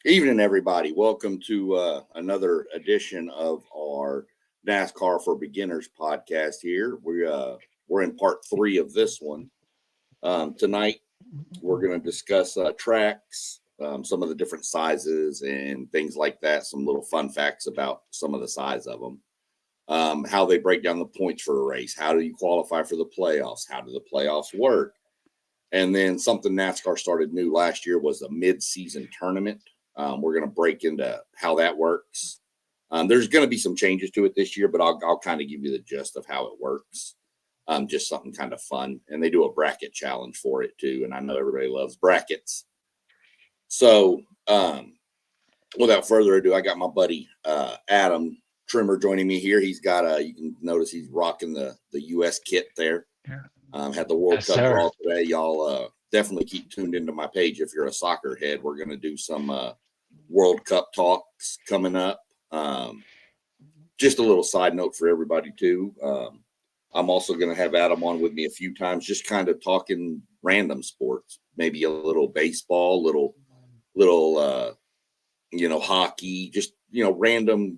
Evening, everybody. Welcome to another edition of our NASCAR for Beginners podcast. Here we're in part 3 of this one. Tonight we're going to discuss tracks, some of the different sizes and things like that. Some little fun facts about some of the size of them. How they break down the points for a race. How do you qualify for the playoffs? How do the playoffs work? And then something NASCAR started new last year was a mid-season tournament. We're going to break into how that works. There's going to be some changes to it this year, but I'll kind of give you the gist of how it works. Just something kind of fun. And they do a bracket challenge for it too. And I know everybody loves brackets. So without further ado, I got my buddy Adam Trimmer joining me here. He's got you can notice he's rocking the U.S. kit there. Had the World Cup draw today. Y'all definitely keep tuned into my page if you're a soccer head. We're going to do some World Cup talks coming up. Just a little side note for everybody too. I'm also going to have Adam on with me a few times, just kind of talking random sports, maybe a little baseball, little hockey, just random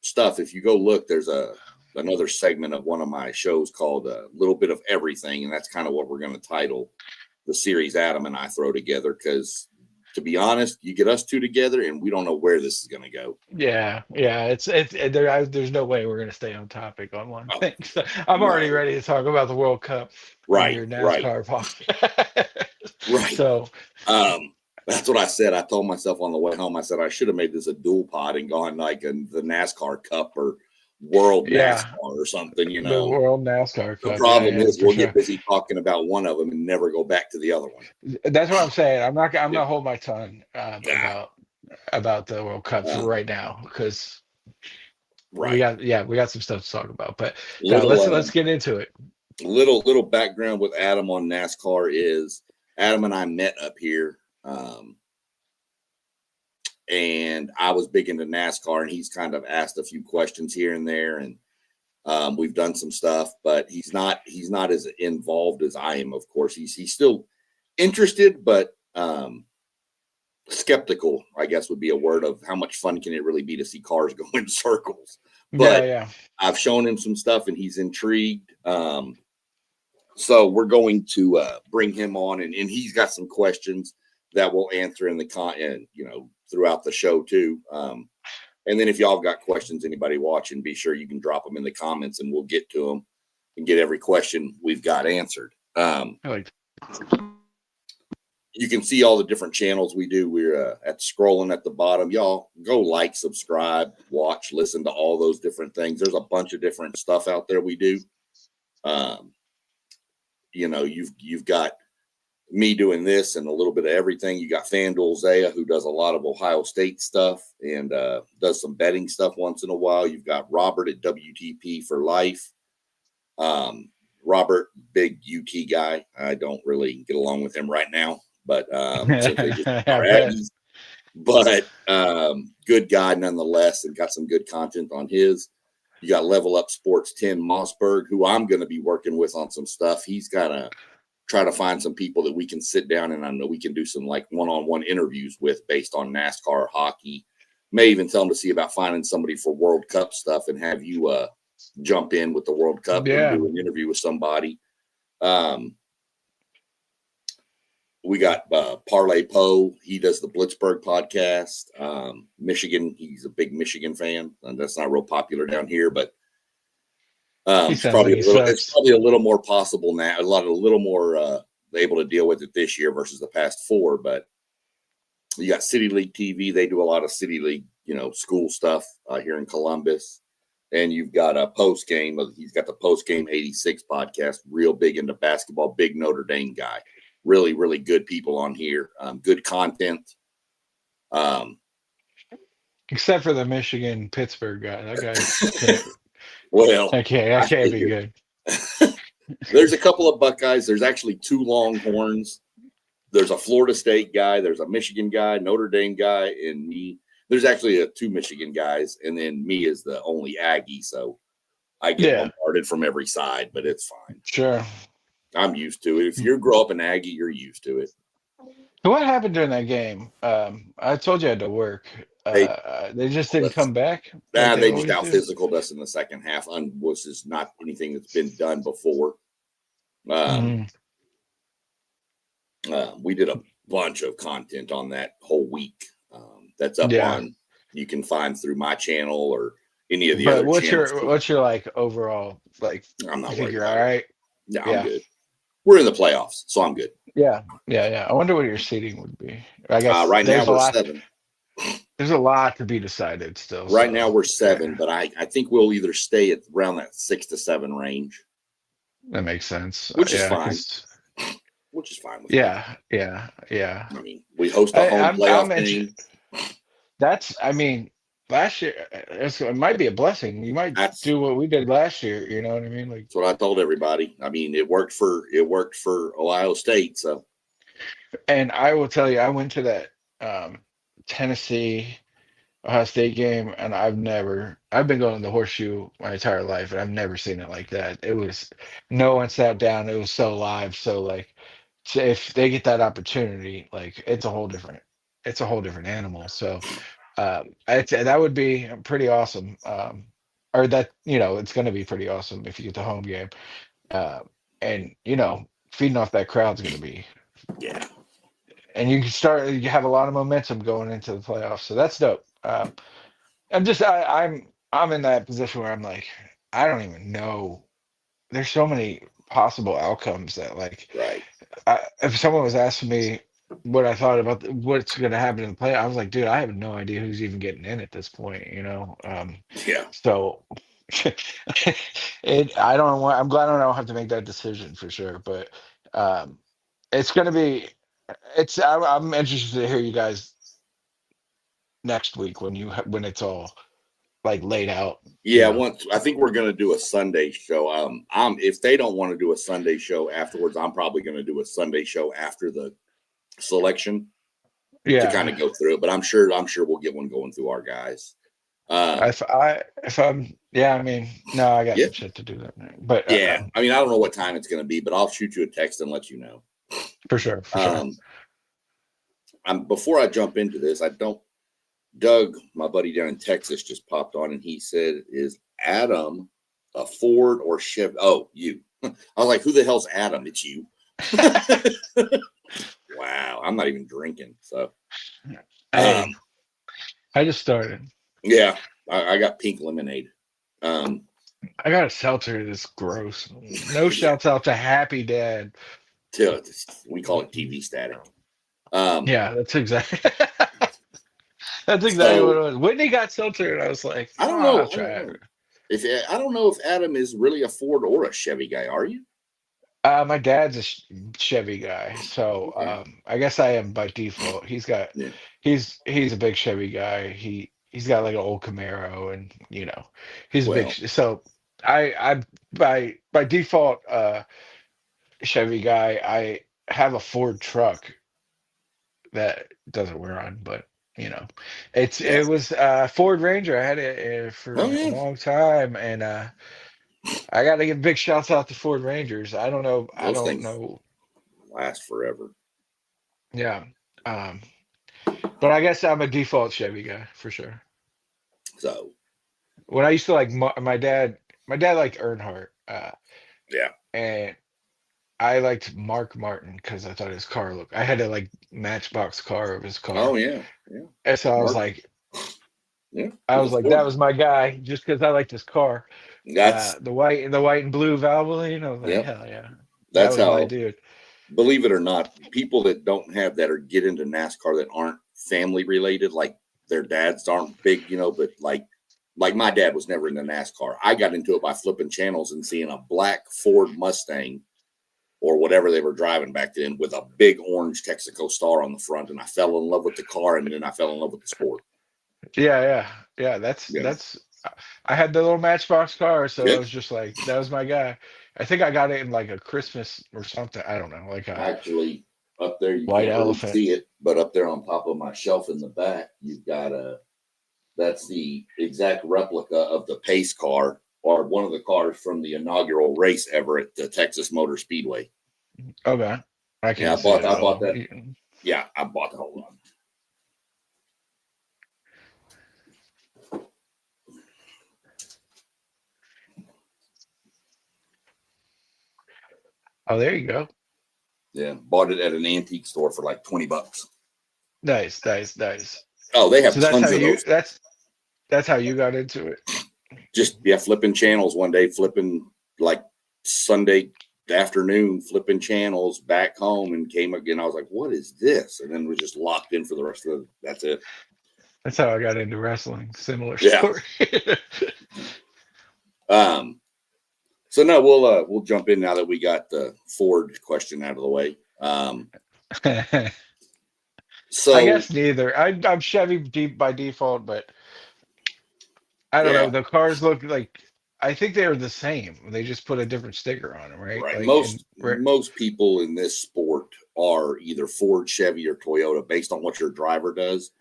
stuff. If you go look, there's another segment of one of my shows called A Little Bit of Everything, and that's kind of what we're going to title the series Adam and I throw together, because to be honest, you get us two together and we don't know where this is going to go. Yeah. There's no way we're going to stay on topic on one thing. So I'm already ready to talk about the World Cup. Your NASCAR podcast. Right. So that's what I said. I told myself on the way home, I said I should have made this a dual pod and gone like the NASCAR Cup or World NASCAR or something, The World NASCAR Cup. The problem is we'll get busy talking about one of them and never go back to the other one. That's what I'm saying. I'm not hold my tongue about the World Cup right now, because we got some stuff to talk about. But let's get into it. Little background with Adam on NASCAR is Adam and I met up here. And I was big into NASCAR, and he's kind of asked a few questions here and there, and we've done some stuff, but he's not as involved as I am. Of course, he's still interested, but skeptical, I guess would be a word, of how much fun can it really be to see cars go in circles. But I've shown him some stuff, and he's intrigued. So we're going to bring him on, and he's got some questions that we'll answer in the throughout the show too. And then if y'all got questions, anybody watching, be sure you can drop them in the comments and we'll get to them and get every question we've got answered. You can see all the different channels we do. We're scrolling at the bottom. Y'all go like, subscribe, watch, listen to all those different things. There's a bunch of different stuff out there we do. You've got me doing this and a little bit of everything. You got FanDuel Zaya, who does a lot of Ohio State stuff and does some betting stuff once in a while. You've got Robert at WTP for life. Robert, big UT guy. I don't really get along with him right now, but good guy nonetheless, and got some good content on his. You got Level Up Sports 10 Mossberg, who I'm going to be working with on some stuff. He's got to try to find some people that we can sit down and I know we can do some like one-on-one interviews with based on NASCAR, hockey. May even tell them to see about finding somebody for World Cup stuff and have you jump in with the World Cup and do an interview with somebody. We got Parlay Poe. He does the Blitzburg podcast. Michigan. He's a big Michigan fan, and that's not real popular down here, but it's probably a little more possible now. A little more able to deal with it this year versus the past 4. But you got City League TV. They do a lot of City League, school stuff here in Columbus. And you've got a post game. He's got the Post Game 86 podcast. Real big into basketball. Big Notre Dame guy. Really, really good people on here. Good content. Except for the Michigan Pittsburgh guy. That guy. Well, that can't be good. There's a couple of Buckeyes. There's actually 2 Longhorns. There's a Florida State guy. There's a Michigan guy, Notre Dame guy, and me. There's actually 2 Michigan guys, and then me is the only Aggie. So I get bombarded from every side, but it's fine. Sure. I'm used to it. If you grow up an Aggie, you're used to it. So what happened during that game? I told you I had to work. They They just didn't come back like they they just always out do. physicaled us in the second half. Was is not anything that's been done before. Um, Mhm. we did a bunch of content on that whole week. That's up Yeah, on you can find through my channel or any of the but other channels. what's your like overall like? I'm You not think worried you're all about it. right? Yeah, I'm Yeah, good. We're in the playoffs, so I'm good. yeah, yeah, yeah. I wonder what your seating would be. I guess Right now we're 7. there's a lot to be decided still. Right now So we're 7, but I think we'll either stay at around that 6 to 7 range, that makes sense. which is Yeah, fine. because Which is fine with me. yeah, yeah, yeah. I mean, we host a home I'm playoff interested. game. That's, I mean, last year it might be a blessing. You might That's do what we did last year. You know what I mean? Like, what I told everybody. I mean, it worked for Ohio State. So and I will tell you, I went to that Tennessee Ohio State game, and I've been going to the horseshoe my entire life, and I've never seen it like that. It was no one sat down. It was so live. So like, so if they get that opportunity, like it's a whole different animal. So that would be pretty awesome. Or that, it's going to be pretty awesome if you get the home game. Uh, and feeding off that crowd's going to be, yeah, and you have a lot of momentum going into the playoffs. So that's dope. I'm in that position where I'm like, I don't even know. There's so many possible outcomes that like, right. if someone was asking me what I thought about what's going to happen in the play, I was like, dude, I have no idea who's even getting in at this point, Yeah, So I'm glad I don't have to make that decision for sure, but um, it's going to be, I'm interested to hear you guys next week when it's all like laid out, yeah. Once I think we're going to do a Sunday show. If they don't want to do a Sunday show afterwards, I'm probably going to do a Sunday show after the selection to kind Yeah. of go through it. But I'm sure we'll get one going through our guys. Um, If I'm, yeah, I mean, no, I got yeah, some shit to do that night, but yeah. I mean, I don't know what time it's going to be, but I'll shoot you a text and let you know. for sure, for sure. Before I jump into this, I don't. Doug, my buddy down in Texas, just popped on and he said, "Is Adam a Ford or Chevy?" Oh, you. I was like, "Who the hell's Adam?" It's you. Wow, I'm not even drinking. So, Hey, I just started. yeah, I got pink lemonade. I got a seltzer that's gross. No Yeah, shouts out to Happy Dad. we call it TV static. Yeah, that's exactly that's exactly what So it was. Whitney got seltzer, and I was like, I oh, don't I'll know. try it. I don't know if Adam is really a Ford or a Chevy guy. Are you? My dad's a Chevy guy, so Okay. I guess I am by default. Yeah. He's a big Chevy guy. He's got like an old Camaro, and he's a big. Well, So I by default Chevy guy. I have a Ford truck that doesn't wear on, but yeah. it was Ford Ranger. I had it Oh for a yeah. long time, and I got to give big shouts out to Ford Rangers. I Those don't things know. last forever. Yeah. Um, but I guess I'm a default Chevy guy for sure. So When I used to like my dad liked Earnhardt, yeah. and I liked Mark Martin because I thought his car looked. I had a like Matchbox car of his Oh car, yeah. Yeah. and so Mark. Yeah. I He's a was like, Ford. that was my guy, just because I liked his car. That's The white and blue Valvoline. I was like, yep. hell yeah, that That's was my how. dude. Believe it or not, people that don't have that or get into NASCAR that aren't family related, like their dads aren't big, but like my dad was never into NASCAR. I got into it by flipping channels and seeing a black Ford Mustang or whatever they were driving back then with a big orange Texaco star on the front, and I fell in love with the car, and then I fell in love with the sport. Yeah, yeah, yeah. Yeah, I had the little Matchbox car, so I yeah. was just like, that was my guy. I think I got it in like a Christmas or something. I don't know, like a Actually, up there you white can't really elephant. see it, but up there on top of my shelf in the back, you've got a. That's the exact replica of the pace car or one of the cars from the inaugural race ever at the Texas Motor Speedway. Okay, I Yeah, can't see it I at bought all. that Yeah, I bought the whole one. Oh, there you go. Yeah, bought it at an antique store for like $20. Nice. Oh, they have So that's how tons of those. that's how you got into it. Just flipping channels one day, flipping like Sunday afternoon, flipping channels back home, and came again. I was like, "What is this?" And then was just locked in for the rest of the. That's it. That's how I got into wrestling. Similar Yeah. story. So no, we'll jump in now that we got the Ford question out of the way. So I guess neither. I'm Chevy deep by default, but I don't know. yeah, The cars look like I think they were the same. They just put a different sticker on them, right? right. Like in Most people in this sport are either Ford, Chevy, or Toyota based on what your driver does.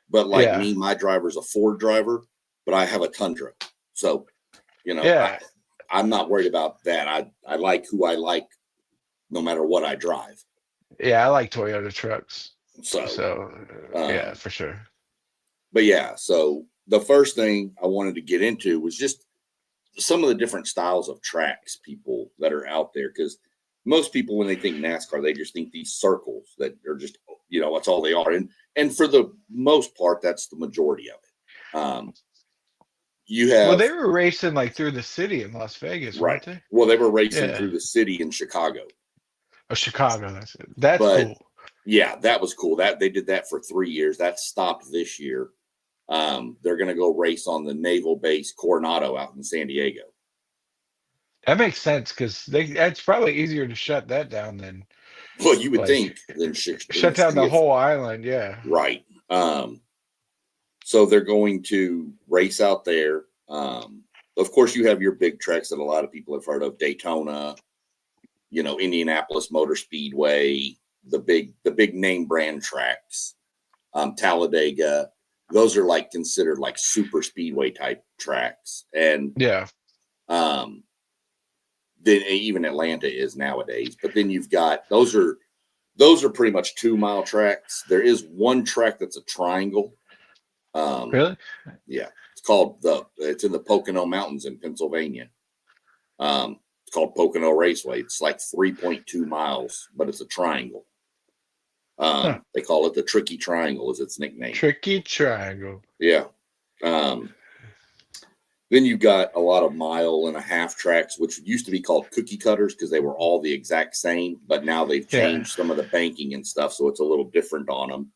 But like yeah, me, my driver's a Ford driver, but I have a Tundra. So, yeah, I'm not worried about that. I like who I like no matter what I drive. yeah. I like Toyota trucks, So, so yeah, um, for sure. but yeah, so the first thing I wanted to get into was just some of the different styles of tracks people that are out there. Because most people, when they think NASCAR, they just think these circles that are just, that's all they are. And for the most part, that's the majority of it. You Well, have they were racing like through the city in Las Vegas, right. weren't they? Well, they were racing Yeah. through the city in Chicago, Oh, Chicago. That's it. That's but cool. yeah, that was cool. That they did that for 3 years. That stopped this year. They're going to go race on the naval base Coronado out in San Diego. That makes sense because it's probably easier to shut that down than Well, you would like think than shut the down city the of whole island. Yeah. right. So they're going to race out there. Of course, you have your big tracks that a lot of people have heard of: Daytona, Indianapolis Motor Speedway, the big name brand tracks, Talladega. Those are like considered like super speedway type tracks, and Yeah. then even Atlanta is nowadays. But then you've got those are pretty much 2 mile tracks. There is one track that's a triangle. Really? Yeah, it's in the Pocono Mountains in Pennsylvania. It's called Pocono Raceway. It's like 3.2 miles, but it's a triangle. Huh. They call it the Tricky Triangle, is its nickname. Tricky Triangle. Yeah. Then you got a lot of 1.5 mile tracks, which used to be called cookie cutters because they were all the exact same, but now they've changed some of the banking and stuff, so it's a little different on them.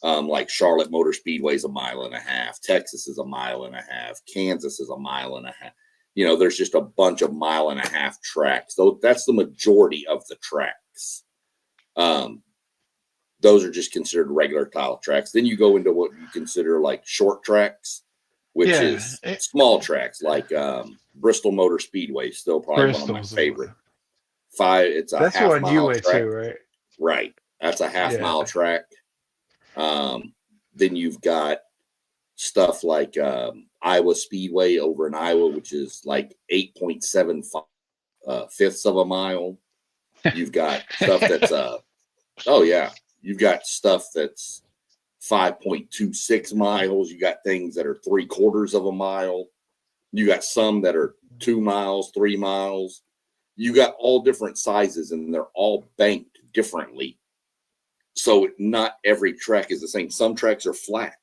Like Charlotte Motor Speedway is 1.5 miles, Texas is 1.5 miles, Kansas is 1.5 miles. There's just a bunch of 1.5 mile tracks. So that's the majority of the tracks. Those are just considered regular tile tracks. Then you go into what you consider like short tracks, which is small tracks, like Bristol Motor Speedway, still probably one of my favorite. It's a That's half one you mile went track. to, right? Right. That's a half mile track. Then you've got stuff like Iowa Speedway over in Iowa, which is like 8.75 fifths of a mile. You've got stuff that's you've got stuff that's 5.26 miles. You got things that are 3/4 of a mile. You got some that are 2 miles, 3 miles. You got all different sizes, and they're all banked differently. So not every track is the same. Some tracks are flat.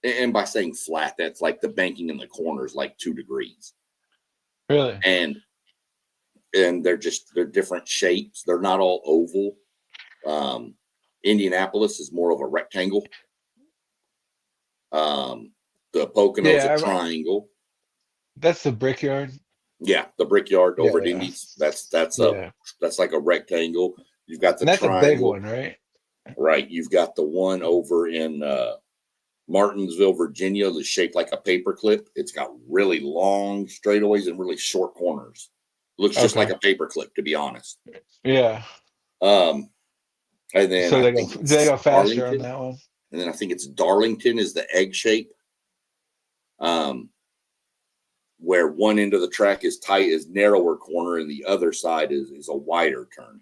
And by saying flat, that's like the banking in the corners, like 2 degrees. Really? And they're different shapes. They're not all oval. Indianapolis is more of a rectangle. The Pocono's a triangle. That's the Brickyard. Yeah, the Brickyard over at Indy's. That's like a rectangle. You've got the that's triangle. A big one, right? Right. You've got the one over in Martinsville, Virginia, that's shaped like a paperclip. It's got really long straightaways and really short corners. Looks just like a paperclip, to be honest. Yeah. And then so they go faster on that one. And then I think it's Darlington is the egg shape. Where one end of the track is narrower corner, and the other side is a wider turn.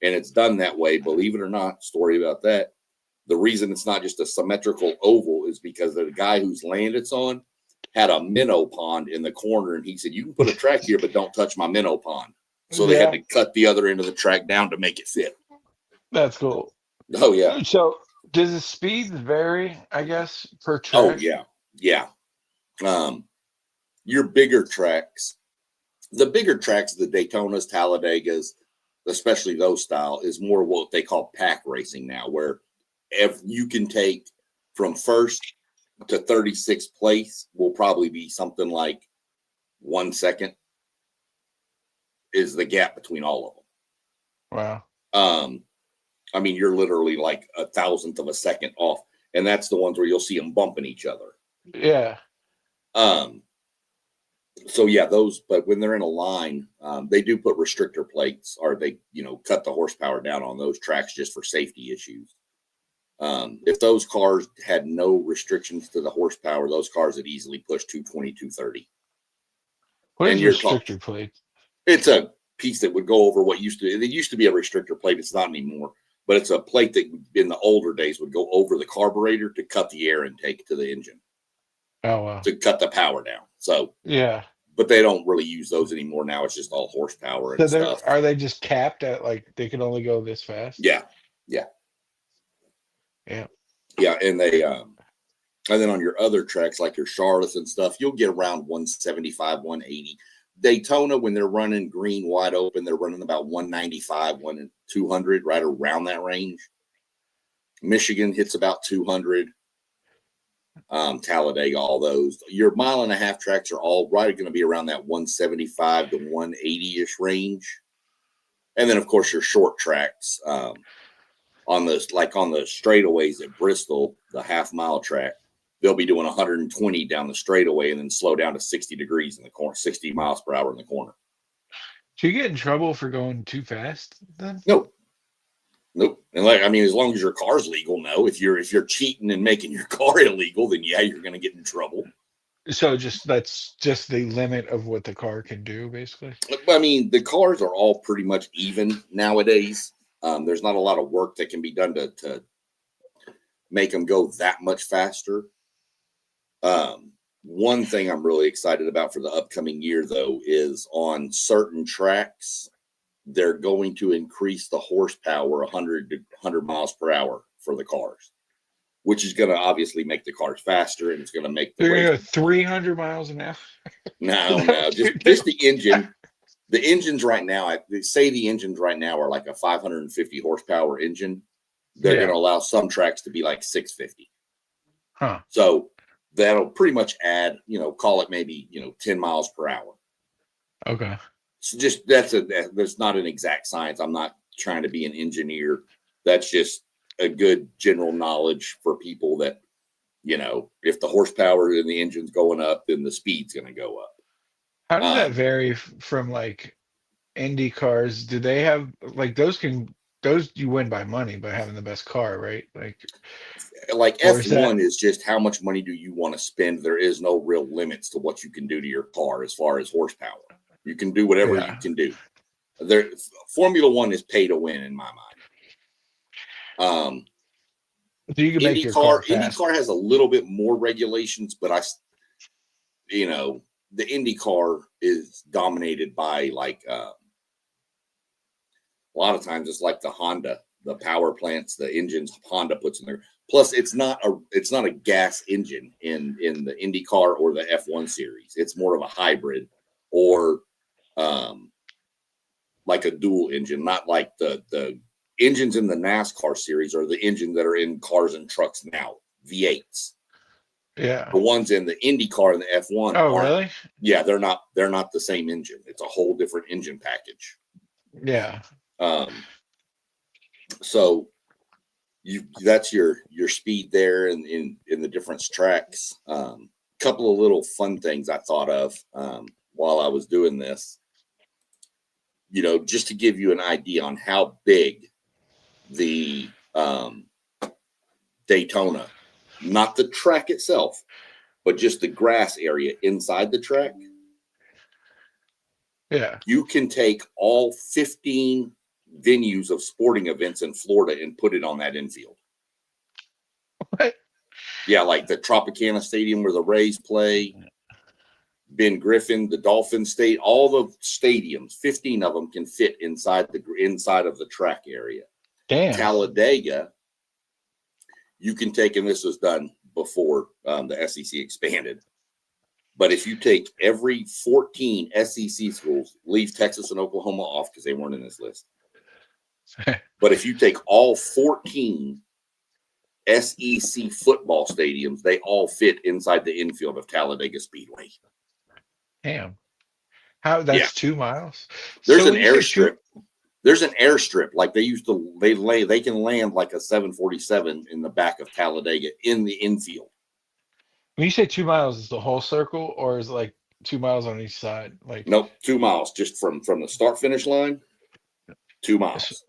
And it's done that way, believe it or not, story about that. The reason it's not just a symmetrical oval is because the guy whose land it's on had a minnow pond in the corner, and he said, "You can put a track here, but don't touch my minnow pond." So they had to cut the other end of the track down to make it fit. That's cool. Oh yeah. So does the speeds vary, I guess, per track? Oh yeah. Yeah. Your bigger tracks, the bigger tracks, the Daytonas, Talladegas, especially those style, is more what they call pack racing now, where if you can take from first to 36th place will probably be something like 1 second is the gap between all of them. Wow. I mean, you're literally like 1,000th of a second off, and that's the ones where you'll see them bumping each other. Yeah. So yeah, those, but when they're in a line, they do put restrictor plates, or they, cut the horsepower down on those tracks just for safety issues. If those cars had no restrictions to the horsepower, those cars would easily push 220, 230. What is restrictor plate? It's a piece that would go over what used to, it used to be a restrictor plate. It's not anymore, but it's a plate that in the older days would go over the carburetor to cut the air intake to the engine. Oh, wow. To cut the power down. So, yeah. But they don't really use those anymore. Now it's just all horsepower and stuff. Are they just capped at like they can only go this fast? Yeah. Yeah. Yeah. Yeah. And they, and then on your other tracks, like your Charlottes and stuff, you'll get around 175, 180. Daytona, when they're running green wide open, they're running about 195, 200, right around that range. Michigan hits about 200. Talladega, all those. Your 1.5 mile tracks are all right going to be around that 175 to 180-ish range. And then, of course, your short tracks on the straightaways at Bristol, the 1/2 mile track, they'll be doing 120 down the straightaway and then slow down to 60 degrees in the corner, 60 miles per hour in the corner. Do you get in trouble for going too fast then? Nope. And as long as your car's legal, no. If you're cheating and making your car illegal, then yeah, you're going to get in trouble. So that's just the limit of what the car can do, basically. I mean, the cars are all pretty much even nowadays. There's not a lot of work that can be done to make them go that much faster. One thing I'm really excited about for the upcoming year, though, is on certain tracks, they're going to increase the horsepower 100 to 100 miles per hour for the cars, which is going to obviously make the cars faster, and it's going to make the They're going to go 300 miles an hour. No, just the engine. The engines right now, say the engines right now are like a 550 horsepower engine. They're going to allow some tracks to be like 650. Huh. So that'll pretty much add, call it maybe, 10 miles per hour. Okay. So just that's not an exact science. I'm not trying to be an engineer. That's just a good general knowledge for people that, if the horsepower in the engine's going up, then the speed's going to go up. How does that vary from like Indy cars? Do they have like those you win by money by having the best car, right? Like F1 is just how much money do you want to spend? There is no real limits to what you can do to your car as far as horsepower. You can do whatever you can do. Formula One is pay to win in my mind. So you can make your car fast. IndyCar has a little bit more regulations, but the IndyCar is dominated by like a lot of times it's like the Honda, the power plants, the engines Honda puts in there. Plus, it's not a gas engine in the IndyCar or the F1 series. It's more of a hybrid or like a dual engine, not like the engines in the NASCAR series are the engines that are in cars and trucks now, V8s. Yeah. The ones in the IndyCar and the F1 really? Yeah, they're not the same engine. It's a whole different engine package. Yeah. So that's your speed there in the different tracks. Couple of little fun things I thought of while I was doing this. Just to give you an idea on how big the Daytona, not the track itself, but just the grass area inside the track. Yeah. You can take all 15 venues of sporting events in Florida and put it on that infield. What? Yeah, like the Tropicana Stadium where the Rays play, Ben Griffin, the Dolphins State, all the stadiums, 15 of them can fit inside of the track area. Damn. Talladega, you can take, and this was done before the SEC expanded, but if you take every 14 SEC schools, leave Texas and Oklahoma off because they weren't in this list. But if you take all 14 SEC football stadiums, they all fit inside the infield of Talladega Speedway. Damn. How? That's 2 miles. There's an airstrip. There's an airstrip like they can land like a 747 in the back of Talladega in the infield. When you say 2 miles, is the whole circle, or is it like 2 miles on each side? Like, nope, 2 miles just from the start finish line. 2 miles,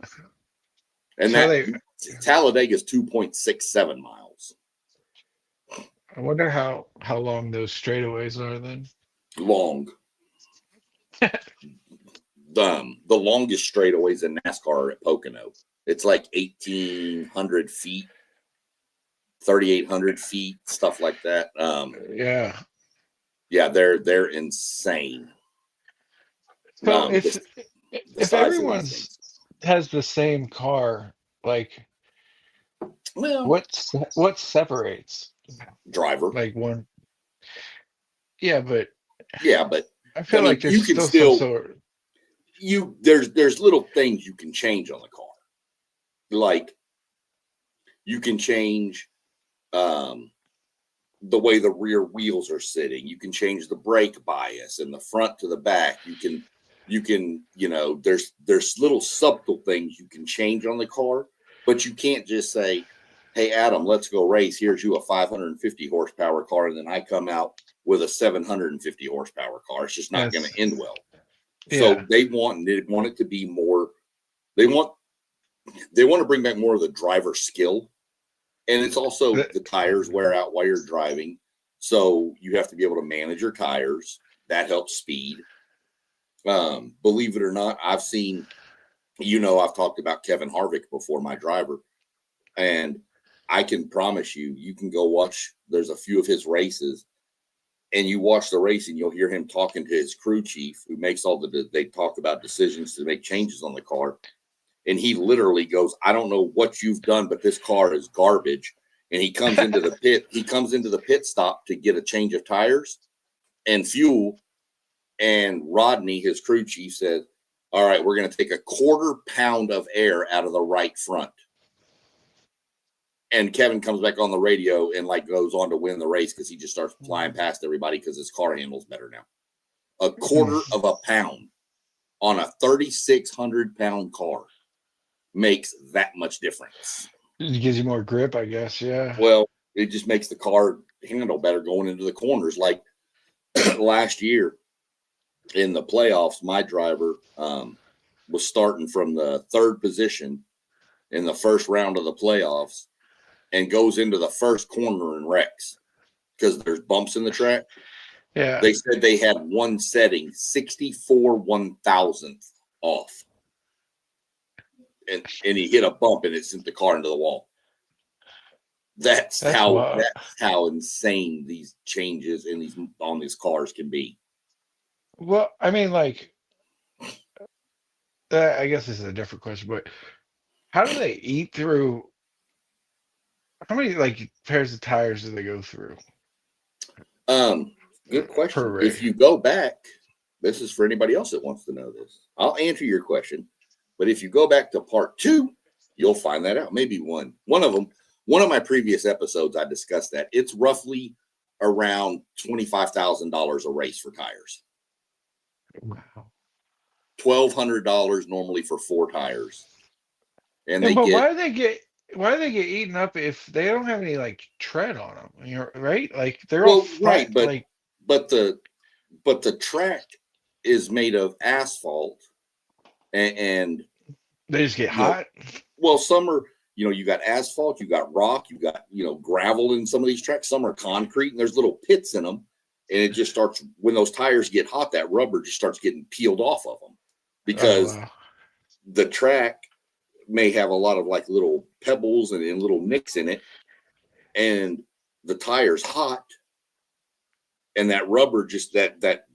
and so Talladega is 2.67 miles. I wonder how long those straightaways are then. Long. The longest straightaways in NASCAR are at Pocono. It's like 1,800 feet, 3,800 feet, stuff like that. Yeah, they're insane. So if everyone has the same car, like, well, what separates driver? Like one. Yeah, but I feel like there's still some sort. There's little things you can change on the car, like you can change the way the rear wheels are sitting. You can change the brake bias and the front to the back. You can there's little subtle things you can change on the car, but you can't just say, hey Adam, let's go race, here's you a 550 horsepower car, and then I come out with a 750 horsepower car. It's just not going to end well. So they want it to be more. They want to bring back more of the driver skill, and it's also the tires wear out while you're driving, so you have to be able to manage your tires. That helps speed. Believe it or not, I've seen, I've talked about Kevin Harvick before, my driver, and I can promise you can go watch. There's a few of his races. And you watch the race and you'll hear him talking to his crew chief who makes they talk about decisions to make changes on the car. And he literally goes, I don't know what you've done, but this car is garbage. And he comes into the pit. He comes into the pit stop to get a change of tires and fuel. And Rodney, his crew chief, said, all right, we're going to take a 1/4 pound of air out of the right front. And Kevin comes back on the radio and goes on to win the race because he just starts flying past everybody because his car handles better now. A 1/4 of a pound on a 3,600 pound car makes that much difference. It gives you more grip, I guess. Yeah. Well, it just makes the car handle better going into the corners. Like last year in the playoffs, my driver was starting from the 3rd position in the first round of the playoffs and goes into the first corner and wrecks because there's bumps in the track. Yeah. They said they had one setting 64 1,000th off. And he hit a bump and it sent the car into the wall. That's how insane these changes on these cars can be. Well, I mean, I guess this is a different question, but how do they eat through? How many pairs of tires do they go through? Good question. If you go back, this is for anybody else that wants to know this. I'll answer your question, but if you go back to part 2, you'll find that out. Maybe one of my previous episodes, I discussed that it's roughly around $25,000 a race for tires. Wow. $1,200 normally for 4 tires. And why do they get eaten up if they don't have any tread on them? Right? They're all flat, right, but the track is made of asphalt, and they just get hot. Well, some are, you got asphalt, you got rock, you got gravel in some of these tracks. Some are concrete, and there's little pits in them, and it just starts when those tires get hot. That rubber just starts getting peeled off of them because the track may have a lot of little pebbles and little nicks in it, and the tire's hot, and that rubber just that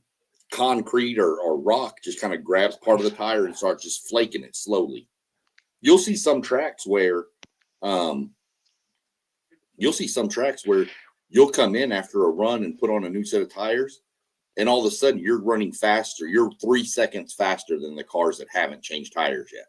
concrete or rock just kind of grabs part of the tire and starts just flaking it slowly. You'll see some tracks where you'll come in after a run and put on a new set of tires, and all of a sudden you're running faster. You're 3 seconds faster than the cars that haven't changed tires yet.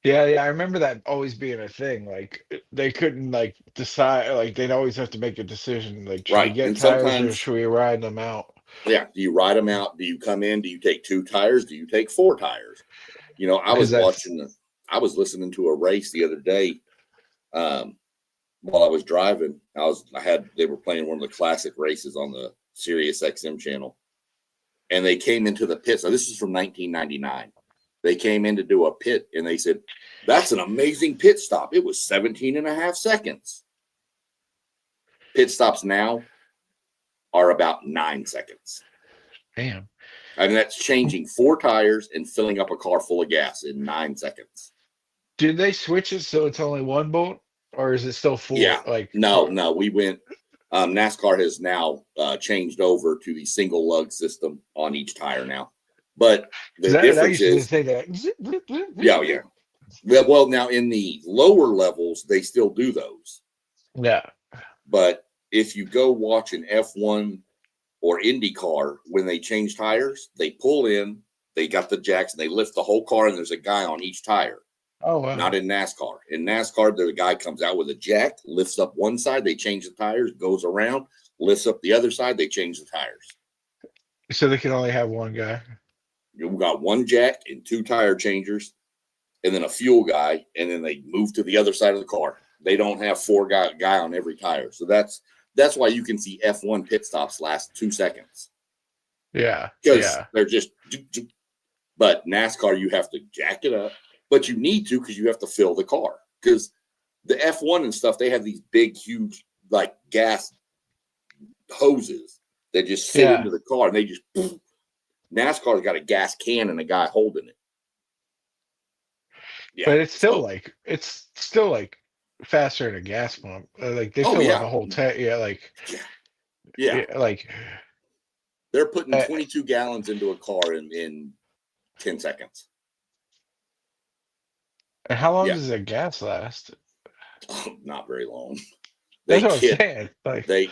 Yeah, I remember that always being a thing. Like they couldn't like decide. Like they'd always have to make a decision. Like should we get And tires or sometimes, should we ride them out? yeah, do you ride them out? Do you come in? Do you take 2 tires? Do you take 4 tires? I Because was that's listening to a race the other day. While I was driving, they were playing one of the classic races on the Sirius XM channel, and they came into the pit. So this is from 1999. They came in to do a pit, and they said, "That's an amazing pit stop. It was 17 and a half seconds." Pit stops now are about 9 seconds. damn. I mean, that's changing 4 tires and filling up a car full of gas in 9 seconds. Did they switch it so it's only one bolt, or is it still full? Yeah. Like No. We went. NASCAR has now changed over to the single lug system on each tire now. But the difference is, say that. yeah. Well, now in the lower levels, they still do those. Yeah. But if you go watch an F1 or IndyCar, when they change tires, they pull in, they got the jacks, and they lift the whole car, and there's a guy on each tire. Oh, wow. Not in NASCAR. In NASCAR, the guy comes out with a jack, lifts up one side, they change the tires, goes around, lifts up the other side, they change the tires. So they can only have one guy. You've got 1 jack and 2 tire changers, and then a fuel guy, and then they move to the other side of the car. They don't have 4 guy on every tire. So that's why you can see F1 pit stops last 2 seconds. Yeah. Because they're just, but NASCAR, you have to jack it up, but you need to, because you have to fill the car. Because the F1 and stuff, they have these big, huge, like gas hoses that just fit into the car, and they just, NASCAR's got a gas can and a guy holding it. Yeah, but it's still like faster than a gas pump. Like they fill up a whole tank. Yeah, like they're putting 22 gallons into a car in 10 seconds. And how long does their gas last? Oh, not very long. That's what I'm saying. Like they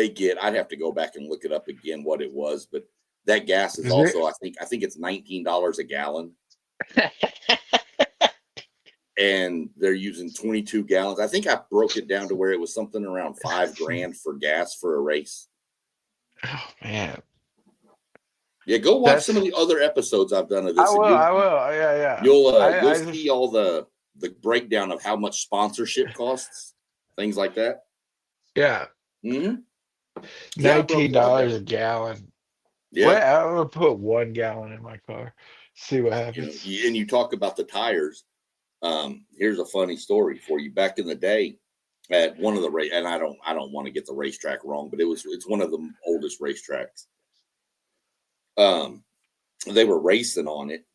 get. I'd have to go back and look it up again what it was, but that gas is also I think it's $19 a gallon. And they're using 22 gallons. I think I broke it down to where it was something around $5,000 for gas for a race. Oh man. Yeah, go watch some of the other episodes I've done of this. I will. Yeah. You'll see all the breakdown of how much sponsorship costs, things like that. Yeah. Mm-hmm. $19 a gallon. Yeah. Well, I'm gonna put 1 gallon in my car. See what happens. And you talk about the tires. Here's a funny story for you. Back in the day, at one of the race, and I don't want to get the racetrack wrong, but it's one of the oldest racetracks. They were racing on it,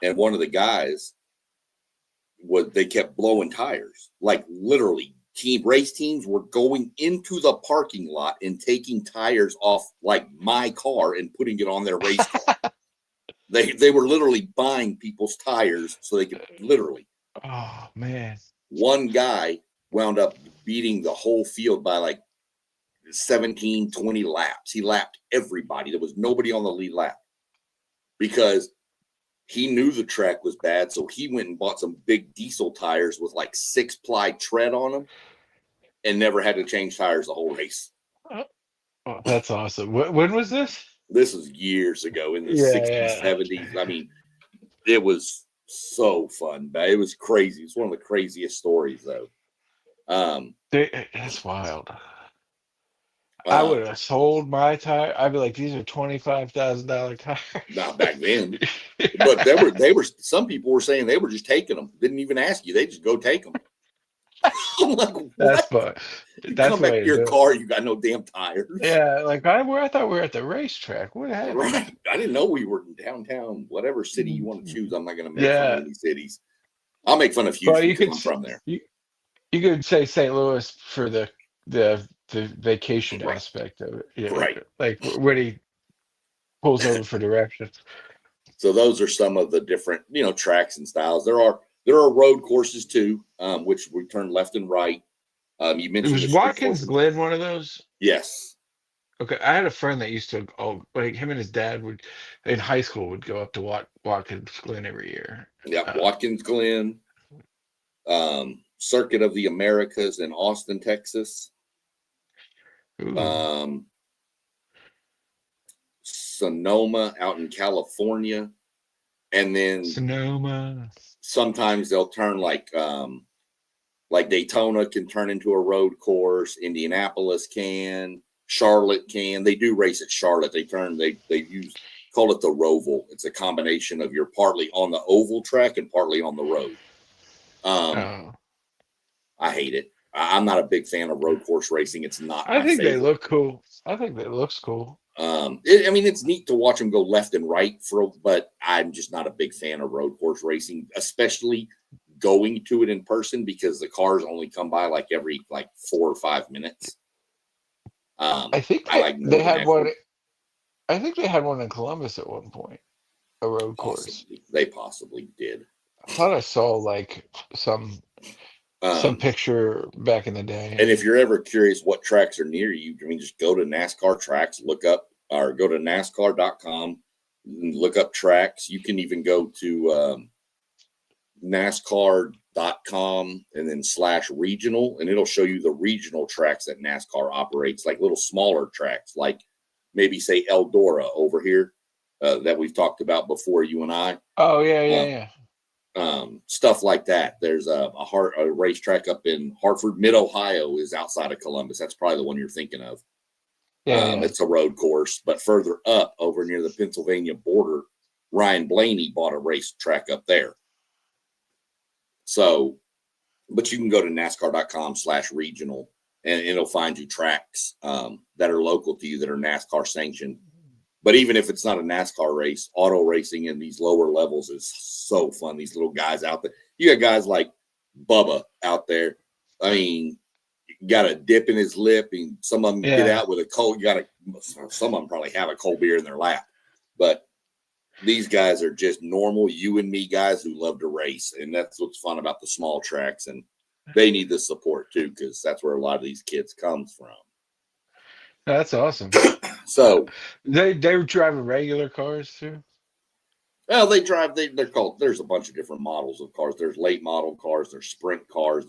and one of the guys they kept blowing tires. Like literally, race teams were going into the parking lot and taking tires off like my car and putting it on their race car. They were literally buying people's tires so they could literally. Oh man! One guy wound up beating the whole field by like 17, 20 laps. He lapped everybody. There was nobody on the lead lap because he knew the track was bad. So he went and bought some big diesel tires with like 6-ply tread on them and never had to change tires the whole race. Oh, that's awesome. When was this? This was years ago in the 60s, 70s. I mean, it was so fun, but it was crazy. It's one of the craziest stories, though. That's wild. I would have sold my tire. I'd be like, these are $25,000 tires. Not back then, but they were. Some people were saying they were just taking them. Didn't even ask you. They just go take them. I'm like, what? That's fun. That's come back to your car. You got no damn tires. Yeah, like I thought we were at the racetrack. What happened? Right. I didn't know we were in downtown. Whatever city you want to choose. I'm not going to make fun of any cities. I'll make fun of Houston because I'm from there. You could say St. Louis for the vacation Right. aspect of it. Yeah, Right. like when he pulls over for directions. So those are some of the different, tracks and styles. There are road courses too, which we turn left and right. You mentioned Was the street Watkins courses. Glen one of those? Yes. Okay, I had a friend that used to like him and his dad would in high school would go up to Watkins Glen every year. Yeah. Watkins Glen, Circuit of the Americas in Austin, Texas. Ooh, Um, Sonoma out in California. And then Sonoma. sometimes they'll turn like Daytona can turn into a road course, Indianapolis can, Charlotte can. They do race at Charlotte. They call it the Roval. It's a combination of you're partly on the oval track and partly on the road. Oh, I hate it. I'm not a big fan of road course racing. It's not I my think they favorite. look cool. I think that looks cool. It's neat to watch them go left and right but I'm just not a big fan of road course racing, especially going to it in person because the cars only come by like every 4 or 5 minutes. I think I like more they than had one. effort. I think they had one in Columbus at one point, a road course. They possibly did. I thought I saw like some picture back in the day. And if you're ever curious what tracks are near you, just go to NASCAR tracks, look up, or go to NASCAR.com, and look up tracks. You can even go to NASCAR.com and then /regional, and it'll show you the regional tracks that NASCAR operates, like little smaller tracks, like maybe say Eldora over here that we've talked about before, you and I. Oh yeah. Stuff like that. There's a racetrack up in Hartford, Mid Ohio, is outside of Columbus. That's probably the one you're thinking of. Yeah. It's a road course, but further up, over near the Pennsylvania border, Ryan Blaney bought a racetrack up there. So, but you can go to NASCAR.com /regional, and it'll find you tracks that are local to you that are NASCAR sanctioned. But even if it's not a NASCAR race, auto racing in these lower levels is so fun. These little guys out there. You got guys like Bubba out there. I mean, got a dip in his lip, and some of them get out with a cold. Some of them probably have a cold beer in their lap. But these guys are just normal you and me guys who love to race. And that's what's fun about the small tracks. And they need the support too, because that's where a lot of these kids comes from. That's awesome. So they were driving regular cars too. Well, they drive. They're called. There's a bunch of different models of cars. There's late model cars. There's sprint cars.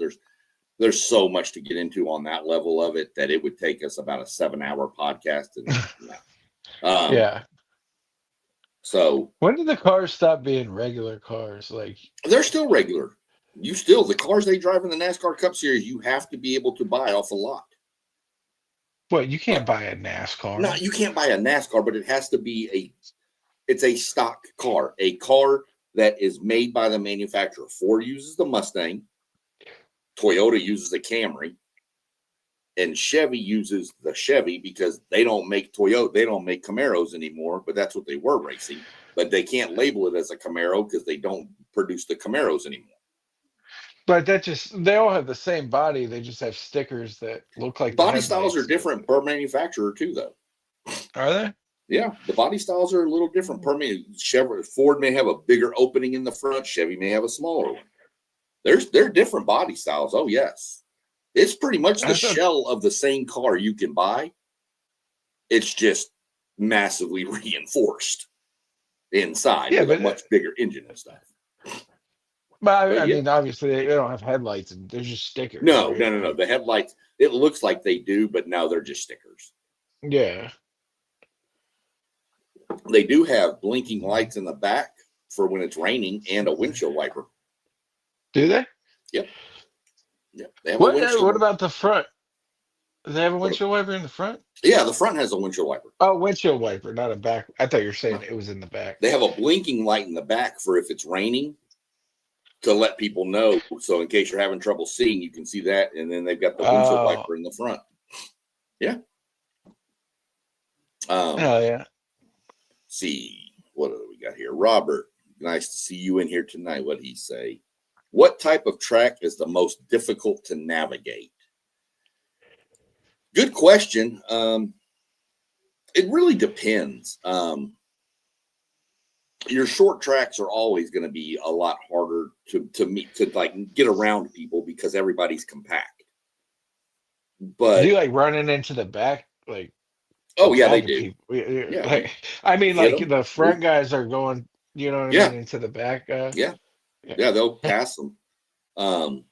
There's so much to get into on that level of it that it would take us about a 7-hour podcast. Yeah. So when did the cars stop being regular cars? Like they're still regular. The cars they drive in the NASCAR Cup Series, you have to be able to buy off a lot. What, you can't buy a NASCAR? No, you can't buy a NASCAR, but it has to be it's a stock car, a car that is made by the manufacturer. Ford uses the Mustang, Toyota uses the Camry, and Chevy uses the Chevy because they don't make Camaros anymore, but that's what they were racing. But they can't label it as a Camaro because they don't produce the Camaros anymore. But they all have the same body. They just have stickers that look like body styles are different per manufacturer too, though. Are they? Yeah, the body styles are a little different per Ford may have a bigger opening in the front. Chevy may have a smaller one. They're different body styles. Oh yes, it's pretty much the shell of the same car you can buy. It's just massively reinforced inside with a much bigger engine and stuff. But I mean, obviously they don't have headlights, and they're just stickers. No. Right? The headlights, it looks like they do, but no, they're just stickers. Yeah. They do have blinking lights in the back for when it's raining and a windshield wiper. Do they? Yep. They have what about the front? Do they have a windshield wiper in the front? Yeah, the front has a windshield wiper. Oh, windshield wiper, not a back. I thought you were saying it was in the back. They have a blinking light in the back for if it's raining to let people know. So in case you're having trouble seeing, you can see that. And then they've got the windshield wiper in the front. Yeah. Hell yeah. See, what do we got here? Robert, nice to see you in here tonight. What'd he say? What type of track is the most difficult to navigate? Good question. It really depends. Your short tracks are always going to be a lot harder to meet, to like get around people because everybody's compact. But do you like running into the back, like oh the yeah, they back of do. people? Yeah, Like, I mean, hit like them. the front guys are going, you know what I Yeah, mean, into the back. yeah, Yeah. yeah. They'll pass them. The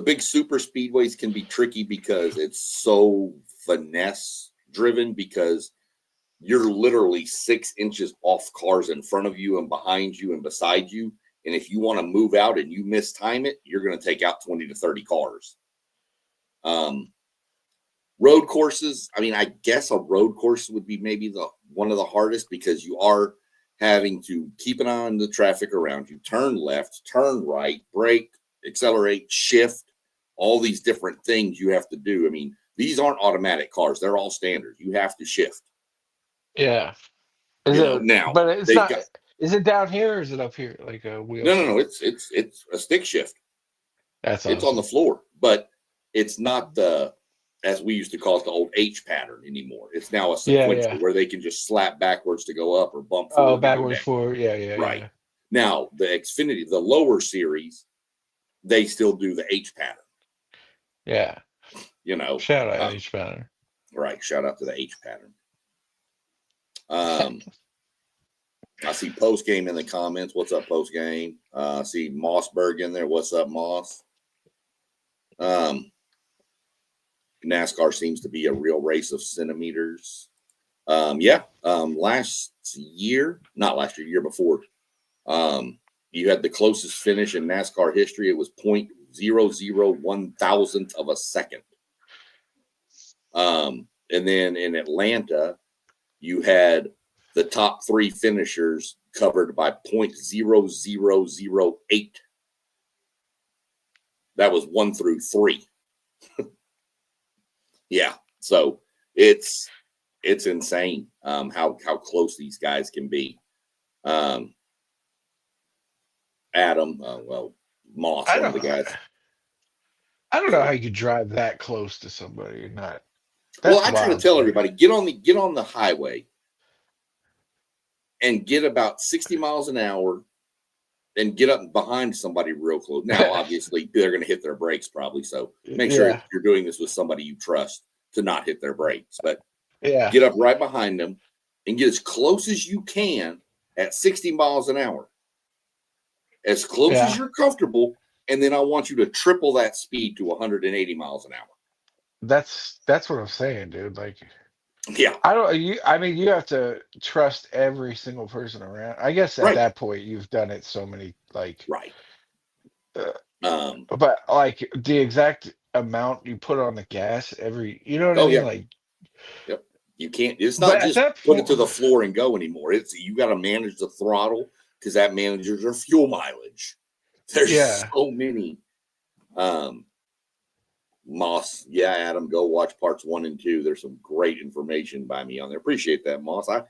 big super speedways can be tricky because it's so finesse driven, because you're literally 6 inches off cars in front of you and behind you and beside you. And if you want to move out and you mistime it, you're going to take out 20 to 30 cars. Road courses, I mean, I guess a road course would be maybe one of the hardest, because you are having to keep an eye on the traffic around you, turn left, turn right, brake, accelerate, shift, all these different things you have to do. I mean, these aren't automatic cars. They're all standard. You have to shift. Yeah. Is it? Now But it's they've not. got, Is it down here or is it up here, like a wheel no, shift? it's a stick shift. That's It's on the awesome. floor, but it's not the, as we used to call it, the old H pattern anymore. It's now a Yeah, sequential yeah. where they can just slap backwards to go up or bump Oh, forward to go backwards, down. forward. Yeah, yeah, Right. yeah. Now, the Xfinity, the lower series, they still do the H pattern. Yeah. You know, Shout out each pattern. right. Shout out to the H pattern. I see Post Game in the comments. What's up, Post Game? I see Mossberg in there. What's up, Moss? NASCAR seems to be a real race of centimeters. Last year, not last year, year before, you had the closest finish in NASCAR history. It was 0.001 of a second. And then in Atlanta, you had the top 3 finishers covered by 0.0008. That was 1 through 3. Yeah. So it's insane how close these guys can be. Adam, Moss, I one of don't. the guys. I don't know how you could drive that close to somebody and not. Well, That's I try to wild to tell me. everybody, get on the highway and get about 60 miles an hour and get up behind somebody real close. Now, obviously, they're going to hit their brakes probably. So make sure Yeah. you're doing this with somebody you trust to not hit their brakes. But Yeah. get up right behind them and get as close as you can at 60 miles an hour. As close as you're comfortable. And then I want you to triple that speed to 180 miles an hour. That's what I'm saying, dude. Like, Yeah. I mean, you have to trust every single person around. I guess at Right. that point you've done it so many, like, Right. but like the exact amount you put on the gas every, you know what I mean? Yeah. Like, yep. You can't, it's but not at just that put it point, to the floor and go anymore. It's, you got to manage the throttle, because that manages your fuel mileage. There's yeah. so many. Moss, yeah, Adam, go watch parts 1 and 2. There's some great information by me on there. Appreciate that, Moss. I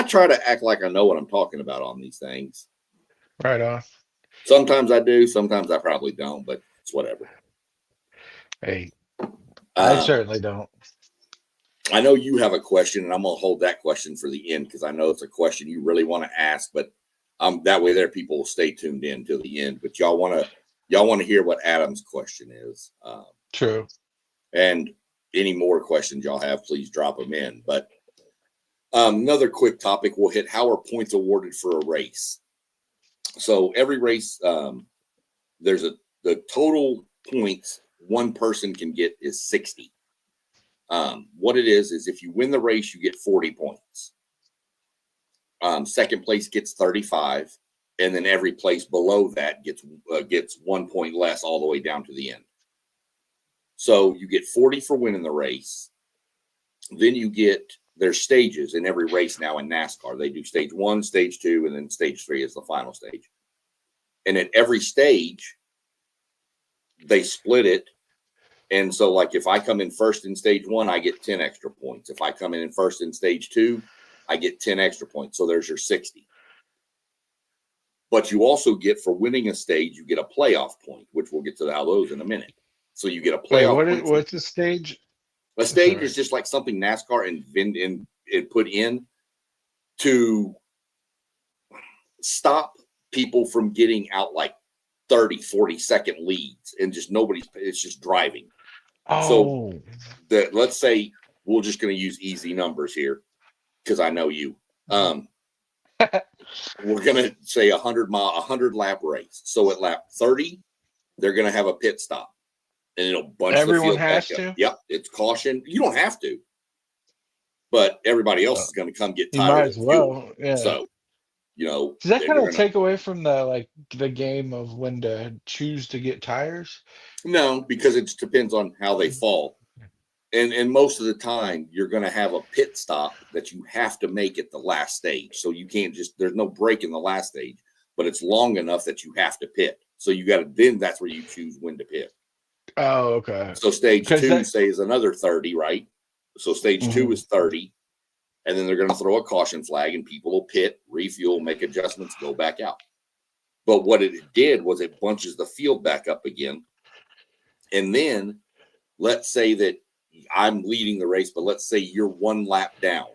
try to act like I know what I'm talking about on these things. Right on. Sometimes I do, sometimes I probably don't, but it's whatever. Hey, I certainly don't. I know you have a question, and I'm going to hold that question for the end, because I know it's a question you really want to ask, but that way there people will stay tuned in till the end. But y'all want to hear what Adam's question is. True. And any more questions y'all have, please drop them in. But another quick topic we'll hit: how are points awarded for a race? So every race, there's the total points one person can get is 60. What it is if you win the race, you get 40 points. Second place gets 35, and then every place below that gets 1 point less all the way down to the end. So you get 40 for winning the race. Then you get, there's stages in every race now in NASCAR. They do stage 1, stage 2, and then stage 3 is the final stage. And at every stage, they split it. And so, like, if I come in first in stage 1, I get 10 extra points. If I come in first in stage 2, I get 10 extra points. So there's your 60. But you also get, for winning a stage, you get a playoff point, which we'll get to how those in a minute. So you get a playoff point. What's the stage? A stage is just like something NASCAR and put in to stop people from getting out like 30, 40-second leads and just it's just driving. Oh. So let's say we're just going to use easy numbers here because I know you. We're going to say 100 lap race. So at lap 30, they're going to have a pit stop and it'll bunch the field back up. Yep, it's caution. You don't have to, but everybody else is going to come get tired. You might as well. Yeah. So, does that kind of take away from the game of when to choose to get tires? No, because it depends on how they fall. And most of the time, you're going to have a pit stop that you have to make at the last stage. So you can't there's no break in the last stage, but it's long enough that you have to pit. So then that's where you choose when to pit. Oh, okay. So stage 2, say, is another 30, right? So stage 2 is 30. And then they're going to throw a caution flag and people will pit, refuel, make adjustments, go back out. But what it did was it bunches the field back up again. And then let's say that I'm leading the race, but let's say you're 1 lap down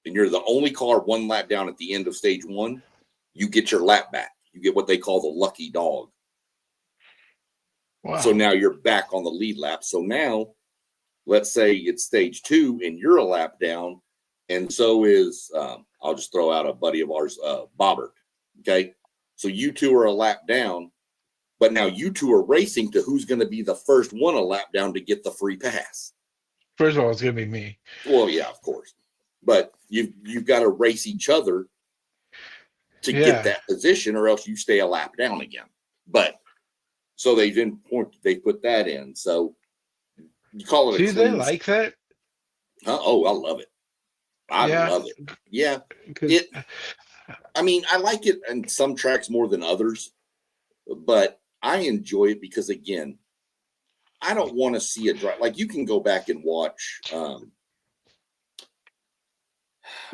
and you're the only car 1 lap down at the end of stage 1. You get your lap back. You get what they call the lucky dog. Wow. So now you're back on the lead lap. So now let's say it's stage 2 and you're a lap down. And so is, I'll just throw out a buddy of ours, Bobbert. Okay. So you two are a lap down, but now you two are racing to who's going to be the first one a lap down to get the free pass. First of all, it's going to be me. Well, yeah, of course. But you've got to race each other to get that position, or else you stay a lap down again. But so they put that in. So you call it. Do they like that? Oh, I love it. I love it. Yeah. I mean, I like it in some tracks more than others, but I enjoy it because, again, I don't want to see a drive. Like, you can go back and watch.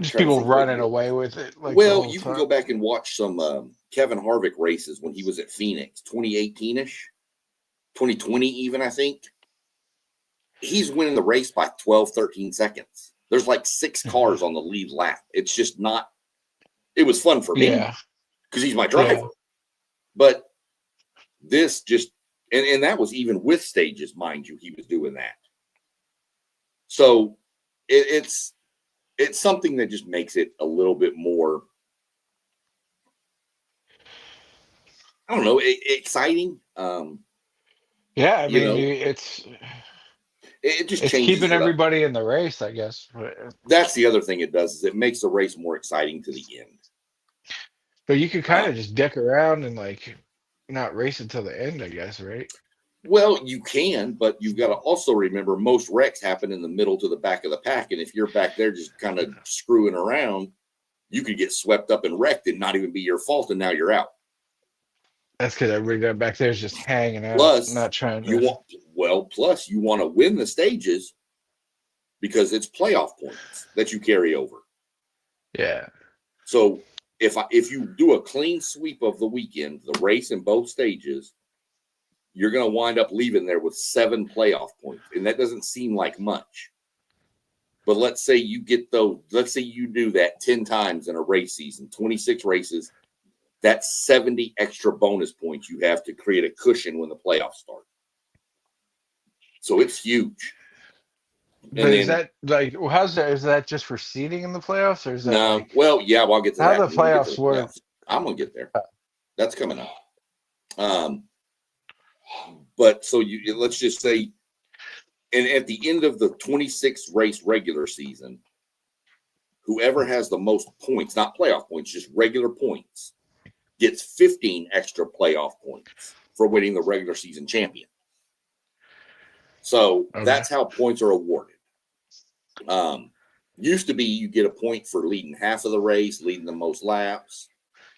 Just people running away with it. Well, you can go back and watch some Kevin Harvick races when he was at Phoenix, 2018-ish, 2020 even, I think. He's winning the race by 12, 13 seconds. There's like 6 cars on the lead lap. It's just not. It was fun for me because he's my driver. Yeah. But this just, and that was even with stages, mind you, he was doing that. So it's something that just makes it a little bit more, I don't know, exciting. Yeah, I mean, it just it's changes keeping everybody in the race, I guess. That's the other thing it does, is it makes the race more exciting to the end. But you could kind of just dick around and not race until the end, I guess, right? Well, you can, but you've got to also remember most wrecks happen in the middle to the back of the pack, and if you're back there just kind of screwing around, you could get swept up and wrecked and not even be your fault, and now you're out. That's because everybody back there is just hanging out, not trying to. Plus you want to win the stages because it's playoff points that you carry over. Yeah. So if you do a clean sweep of the weekend, the race in both stages, you're going to wind up leaving there with 7 playoff points, and that doesn't seem like much. But let's say you do that 10 times in a race season, 26 races. That's 70 extra bonus points you have to create a cushion when the playoffs start. So it's huge. But is that how's that? Is that just for seeding in the playoffs, or is that no? Well, yeah, I'll get to how that. How the playoffs work? I'm gonna get there. That's coming up. But so let's just say, and at the end of the 26 race regular season, whoever has the most points, not playoff points, just regular points, gets 15 extra playoff points for winning the regular season champion. So that's how points are awarded. Used to be you get a point for leading half of the race, leading the most laps,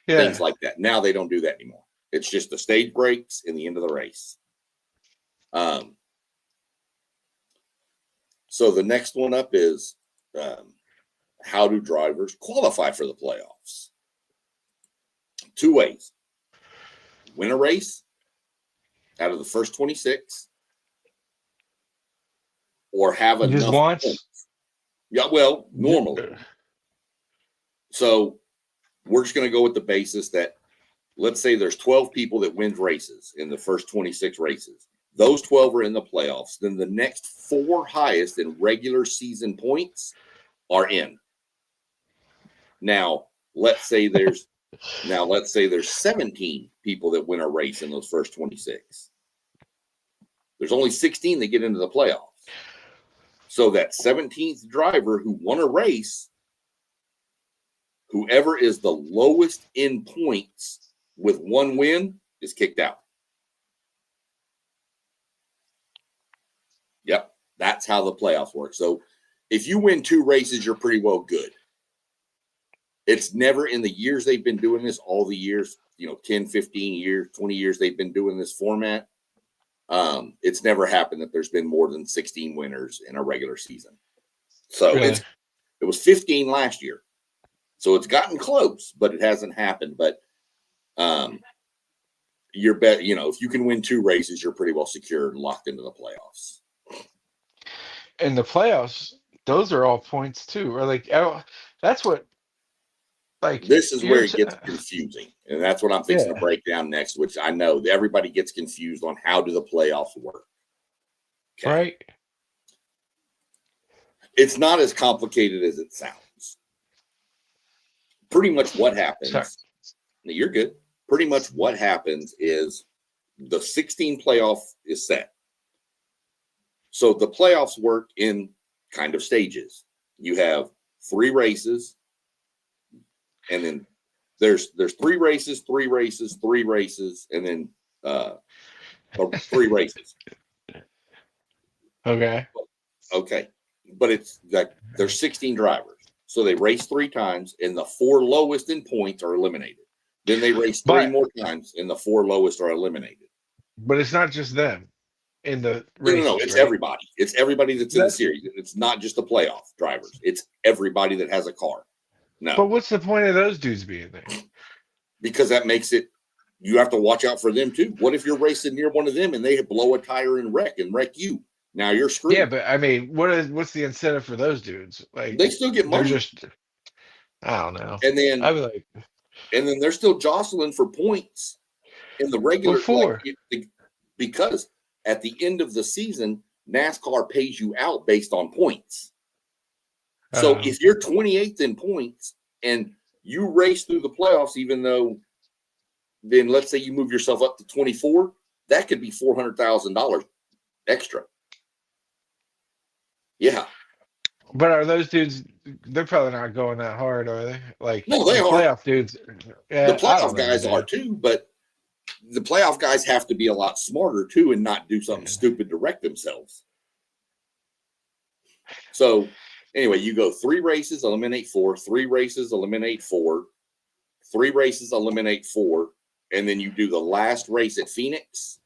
things like that. Now they don't do that anymore. It's just the stage breaks and the end of the race. So the next one up is how do drivers qualify for the playoffs? 2 ways. win a race out of the first 26 or have Just enough once? points. Yeah, well, normally. So we're just going to go with the basis that, let's say there's 12 people that win races in the first 26 races. Those 12 are in the playoffs. Then the next 4 highest in regular season points are in. Now, let's say there's 17 people that win a race in those first 26. There's only 16 that get into the playoffs. So that 17th driver who won a race, whoever is the lowest in points with 1 win is kicked out. Yep, that's how the playoffs work. So if you win 2 races, you're pretty well good. It's never, in the years they've been doing this, all the years, 10, 15 years, 20 years they've been doing this format, it's never happened that there's been more than 16 winners in a regular season. So Really? It was 15 last year. So it's gotten close, but it hasn't happened. But you're if you can win 2 races, you're pretty well secured and locked into the playoffs. In the playoffs, those are all points too. Or that's what. This is where it gets confusing, and that's what I'm fixing to break down next. Which I know everybody gets confused on, how do the playoffs work? Okay. Right. It's not as complicated as it sounds. Pretty much what happens. Sorry. You're good. Pretty much what happens is the 16 playoff is set. So the playoffs work in kind of stages. You have 3 races, and then there's 3 races, 3 races, 3 races, and then 3 races. Okay. But it's like there's 16 drivers. So they race 3 times, and the 4 lowest in points are eliminated. Then they race 3 more times, and the 4 lowest are eliminated. But it's not just them in the races, No, it's right? Everybody. It's everybody that's in the series. It's not just the playoff drivers. It's everybody that has a car. No. But what's the point of those dudes being there? Because that makes it, you have to watch out for them too. What if you're racing near one of them and they blow a tire and wreck you? Now you're screwed. Yeah, but I mean, what's the incentive for those dudes? Like, they still get money. I don't know. And then and then they're still jostling for points in the regular. Because at the end of the season, NASCAR pays you out based on points. So if you're 28th in points and you race through the playoffs, even though, then let's say you move yourself up to 24, that could be $400,000 extra. Yeah. But are those dudes? They're probably not going that hard, are they? No, they are. Playoff dudes. The playoff guys are too, but the playoff guys have to be a lot smarter too, and not do something stupid to wreck themselves. So anyway, you go 3 races, eliminate 4, 3 races, eliminate 4, 3 races, eliminate 4, and then you do the last race at Phoenix.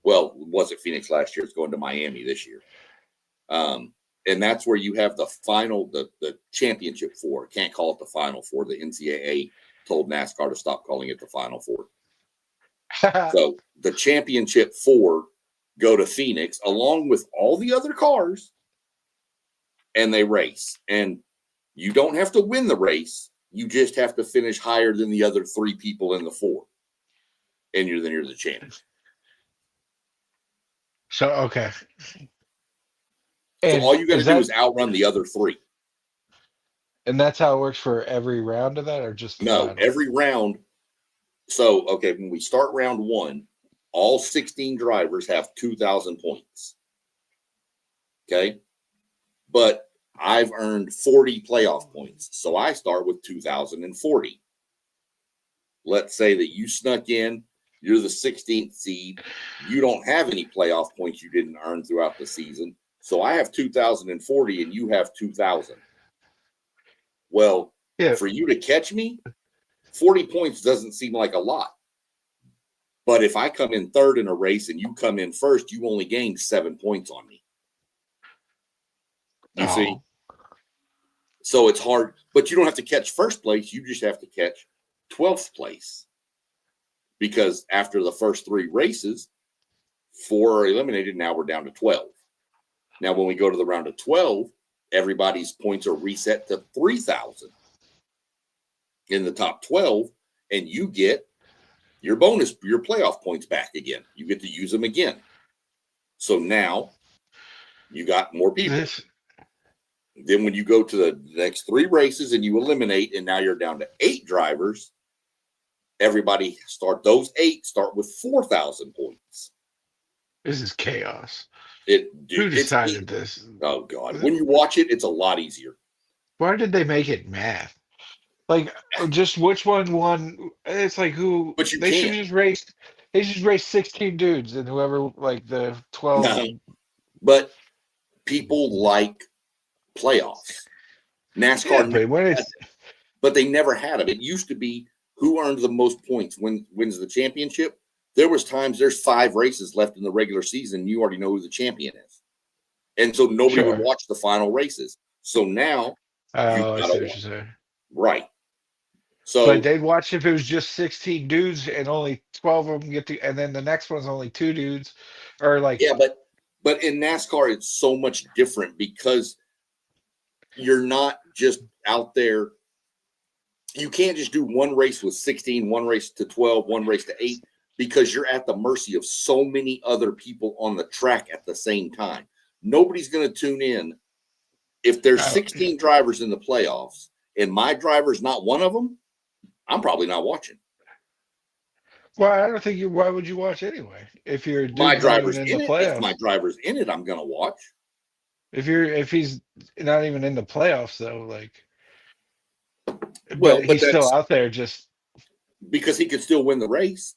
Well, it wasn't Phoenix last year. It's going to Miami this year. And that's where you have the final, the championship 4. Can't call it the Final 4. The NCAA told NASCAR to stop calling it the Final 4. So the championship 4 go to Phoenix along with all the other cars, and they race. And you don't have to win the race. You just have to finish higher than the other 3 people in the 4. And you're the champion. So, okay. So all you got to do is outrun the other 3. And that's how it works for every round of that, or just the final? Every round. So, when we start round 1, all 16 drivers have 2,000 points. Okay. But I've earned 40 playoff points. So I start with 2,040. Let's say that you snuck in, you're the 16th seed. You don't have any playoff points you didn't earn throughout the season. So I have 2,040 and you have 2,000. Well, for you to catch me, 40 points doesn't seem like a lot. But if I come in 3rd in a race and you come in 1st, you only gained 7 points on me. You see? So it's hard, but you don't have to catch 1st place. You just have to catch 12th place. because after the first 3 races, 4 are eliminated. Now we're down to 12. Now, when we go to the round of 12, everybody's points are reset to 3,000 in the top 12, and you get your playoff points back again. You get to use them again. So now you got more people. Then when you go to the next 3 races and you eliminate, and now you're down to 8 drivers, those 8 start with 4,000 points. This is chaos. Who decided this? Oh God! When you watch it, it's a lot easier. Why did they make it math? Like, just which one won? It's like who? But they should just race. They should race 16 dudes, and whoever like the 12. No, but people like playoffs. NASCAR, but they never had them. It used to be who earned the most points wins the championship. There was times there's 5 races left in the regular season. And you already know who the champion is, and so nobody would watch the final races. So now, I see what you're saying. Right. So, but they'd watch if it was just 16 dudes and only 12 of them get to, and then the next one's only 2 dudes, or like but in NASCAR it's so much different because you're not just out there. You can't just do one race with 16, one race to 12, one race to 8, because you're at the mercy of so many other people on the track at the same time. Nobody's going to tune in. If there's 16 drivers in the playoffs and my driver's not one of them, I'm probably not watching. Well, I don't think why would you watch anyway? If you're my driver's in the playoffs. If my driver's in it, I'm going to watch. If he's not even in the playoffs though, like, but he's still out there just because he could still win the race.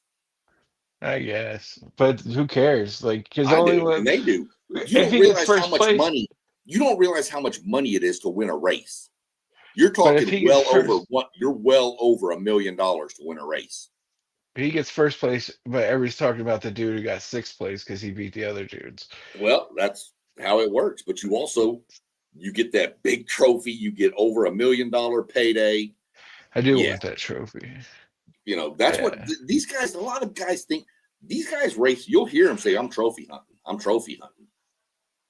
I guess, but who cares? Like, because and they do. You don't realize how much money. You don't realize how much money it is to win a race. You're talking You're well over $1 million to win a race. He gets first place, but everybody's talking about the dude who got 6th place because he beat the other dudes. Well, that's how it works. But you get that big trophy. You get over $1 million payday. I do want that trophy. That's what these guys. A lot of guys think these guys race. You'll hear them say, "I'm trophy hunting. I'm trophy hunting."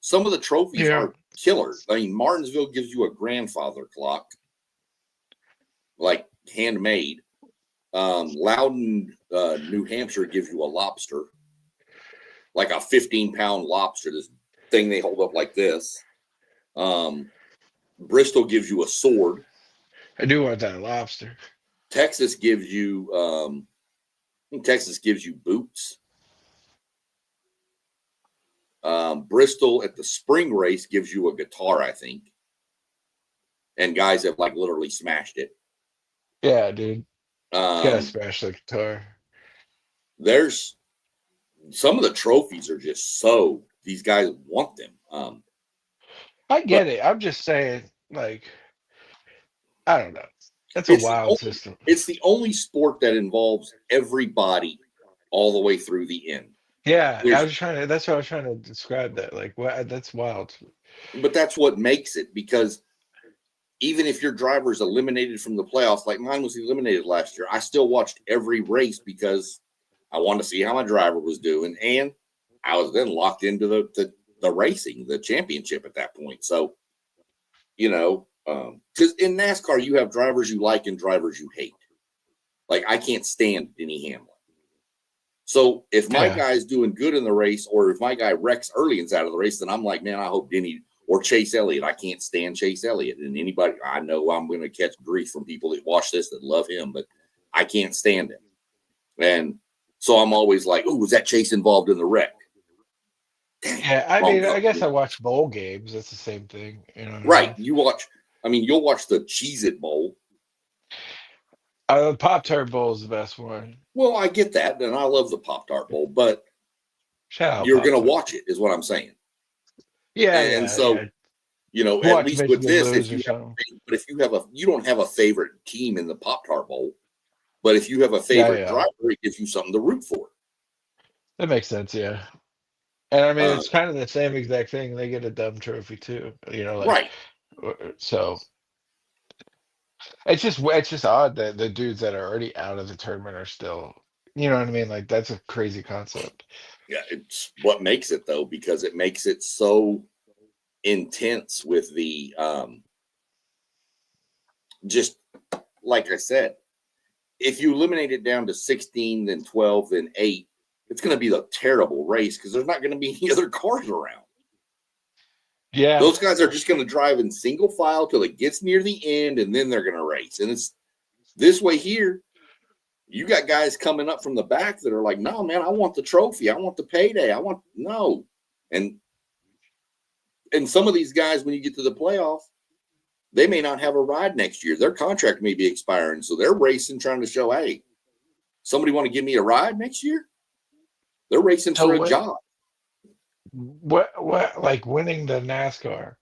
Some of the trophies are killer. I mean, Martinsville gives you a grandfather clock, like handmade. Loudon, New Hampshire gives you a lobster, like a 15-pound lobster. This thing they hold up like this. Bristol gives you a sword. I do want that lobster. Texas gives you boots. Bristol at the spring race gives you a guitar, I think. And guys have like literally smashed it. Yeah, dude. Gotta smash the guitar. There's some of the trophies are just these guys want them. I get it. I'm just saying, like, I don't know. That's a wild system. It's the only sport that involves everybody all the way through the end. Yeah, that's what I was trying to describe that. Like, that's wild. But that's what makes it, because even if your driver is eliminated from the playoffs, like mine was eliminated last year, I still watched every race because I wanted to see how my driver was doing. And I was then locked into the racing, the championship at that point. So, because in NASCAR, you have drivers you like and drivers you hate. Like, I can't stand Denny Hamlin. So if my guy's doing good in the race, or if my guy wrecks early and out of the race, then I'm like, man, I hope Denny or Chase Elliott. I can't stand Chase Elliott. And anybody, I know I'm going to catch grief from people that watch this that love him, but I can't stand him. And so I'm always like, oh, was that Chase involved in the wreck? Yeah, I mean, I guess I watch bowl games. That's the same thing. Right. You'll watch the Cheez-It Bowl. The Pop-Tart Bowl is the best one. Well, I get that, and I love the Pop-Tart Bowl, but you're going to watch it, is what I'm saying. Yeah, and so, at least with this, you don't have a favorite team in the Pop-Tart Bowl, but if you have a favorite driver, it gives you something to root for. That makes sense, yeah. And I mean, it's kind of the same exact thing. They get a dumb trophy too, right. So it's just odd that the dudes that are already out of the tournament are still You know what I mean? Like that's a crazy concept. Yeah, it's what makes it though, because it makes it so intense with the just like I said, if you eliminate it down to 16, then 12, then 8, it's going to be a terrible race because there's not going to be any other cars around. Yeah. Those guys are just going to drive in single file till it gets near the end, and then they're going to race. And it's this way here. You got guys coming up from the back that are like, no, man, I want the trophy. I want the payday. I want no. And some of these guys, when you get to the playoff, they may not have a ride next year. Their contract may be expiring. So they're racing, trying to show, hey, somebody want to give me a ride next year? They're racing So for a job. What like winning the NASCAR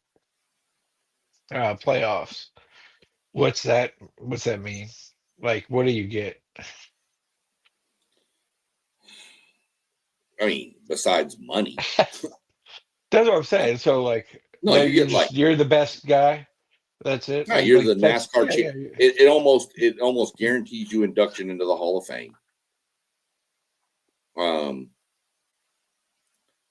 playoffs? What's that mean? Like, what do you get? I mean, besides money. That's what I'm saying. So like, No, you get like you're the best guy. That's it. no, you're Like the NASCAR chief. It almost guarantees you induction into the Hall of Fame.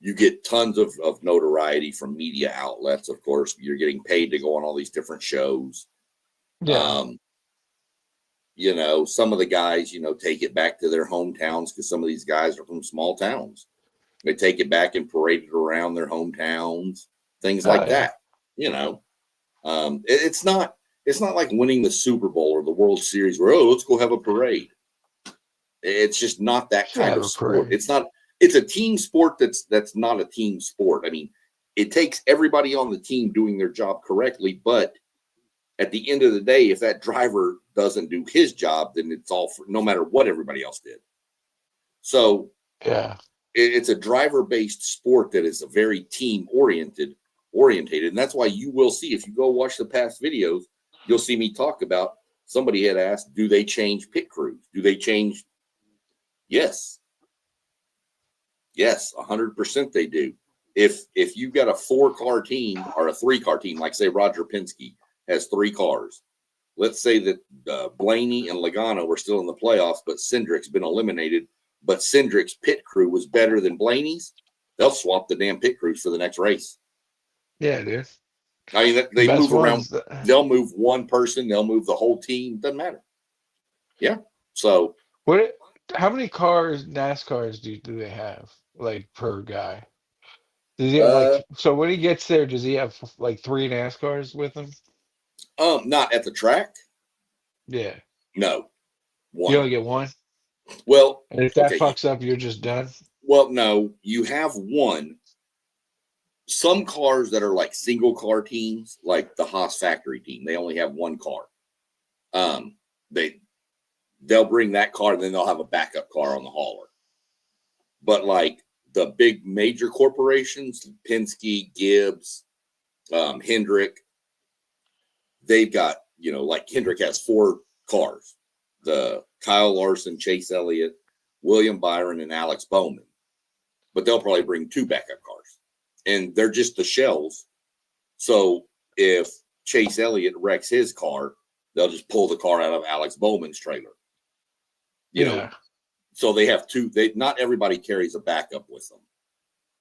You get tons of notoriety from media outlets. Of course, you're getting paid to go on all these different shows. Yeah. You know, some of the guys, take it back to their hometowns because some of these guys are from small towns. They take it back and parade it around their hometowns, things like that. You know, it's not like winning the Super Bowl or the World Series where, let's go have a parade. It's just not that kind of sport. It's not. It's a team sport that's not a team sport. I mean, it takes everybody on the team doing their job correctly, but at the end of the day, if that driver doesn't do his job, then it's all for no matter what everybody else did. So yeah, it's a driver-based sport that is a very team orientated, and that's why you will see, if you go watch the past videos, you'll see me talk about, somebody had asked, do they change pit crews? Do they change? Yes, 100% they do. If you've got a 4-car team or a 3-car team, like say Roger Penske has 3 cars, let's say that Blaney and Logano were still in the playoffs, but Cindric's been eliminated, but Cindric's pit crew was better than Blaney's, they'll swap the damn pit crews for the next race. Yeah, dude. I mean, they move around. They'll move one person. They'll move the whole team. Doesn't matter. Yeah. So how many NASCARs do they have, like, per guy? Does he have so when he gets there, does he have like 3 NASCARs with him? Not at the track. Yeah. No. 1. You only get 1? Well, and if that fucks up, you're just done? Well, no, you have 1. Some cars that are like single car teams, like the Haas factory team, they only have 1 car. They'll bring that car and then they'll have a backup car on the hauler. But like the big major corporations, Penske, Gibbs, Hendrick, they've got, like Hendrick has 4 cars. The Kyle Larson, Chase Elliott, William Byron, and Alex Bowman. But they'll probably bring 2 backup cars. And they're just the shells. So if Chase Elliott wrecks his car, they'll just pull the car out of Alex Bowman's trailer. You know, so they have 2. Not everybody carries a backup with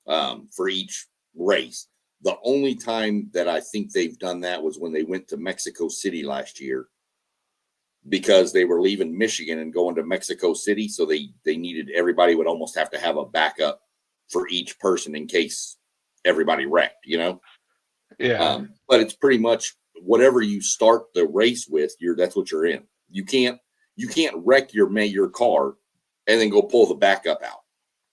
them for each race. The only time that I think they've done that was when they went to Mexico City last year, because they were leaving Michigan and going to Mexico City. So they needed, everybody would almost have to have a backup for each person in case everybody wrecked, Yeah. But it's pretty much whatever you start the race with, that's what you're in. You can't wreck your car and then go pull the backup out.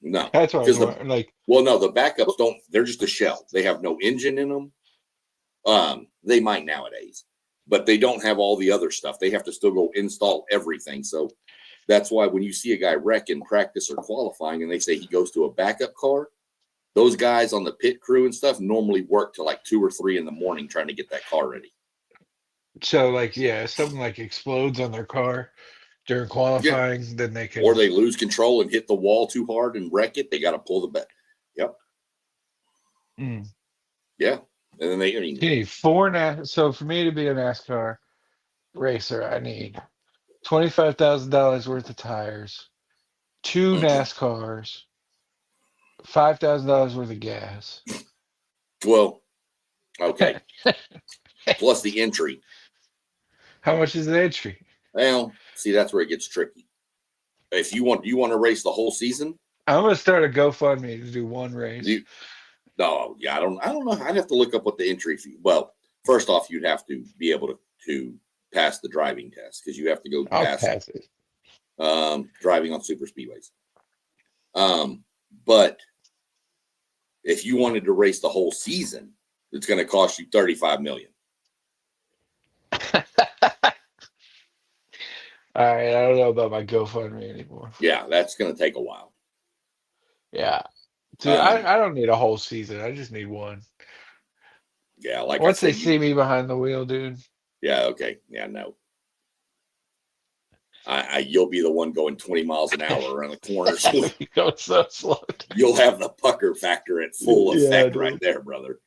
No. That's what I'm like. Well, no, the backups don't, they're just a shell. They have no engine in them. They might nowadays, but they don't have all the other stuff. They have to still go install everything. So that's why when you see a guy wreck in practice or qualifying and they say he goes to a backup car, those guys on the pit crew and stuff normally work till like 2 or 3 in the morning trying to get that car ready. So like, if something like explodes on their car during qualifying, then they can, or they lose control and hit the wall too hard and wreck it. They got to pull the back. Yep. Yeah. And then you need 4 so for me to be a NASCAR racer, I need $25,000 worth of tires, 2 NASCARs, $5,000 worth of gas. Well, okay. Plus the entry. How much is the entry? Well, see, that's where it gets tricky. If you want, do you want to race the whole season? I'm gonna start a GoFundMe to do one race. No, yeah, I don't know. I'd have to look up what the entry fee. Well, first off, you'd have to be able to pass the driving test because you have to go I'll pass it. Driving on super speedways. But if you wanted to race the whole season, it's going to cost you $35 million. All right, I don't know about my GoFundMe anymore. Yeah, that's going to take a while. Yeah, dude, I don't need a whole season. I just need one. Yeah, like once I said, they see me behind the wheel, dude. Yeah, okay, yeah, no. You'll be the one going 20 miles an hour around the corners. You go so slow. You'll have the pucker factor at full effect right there, brother.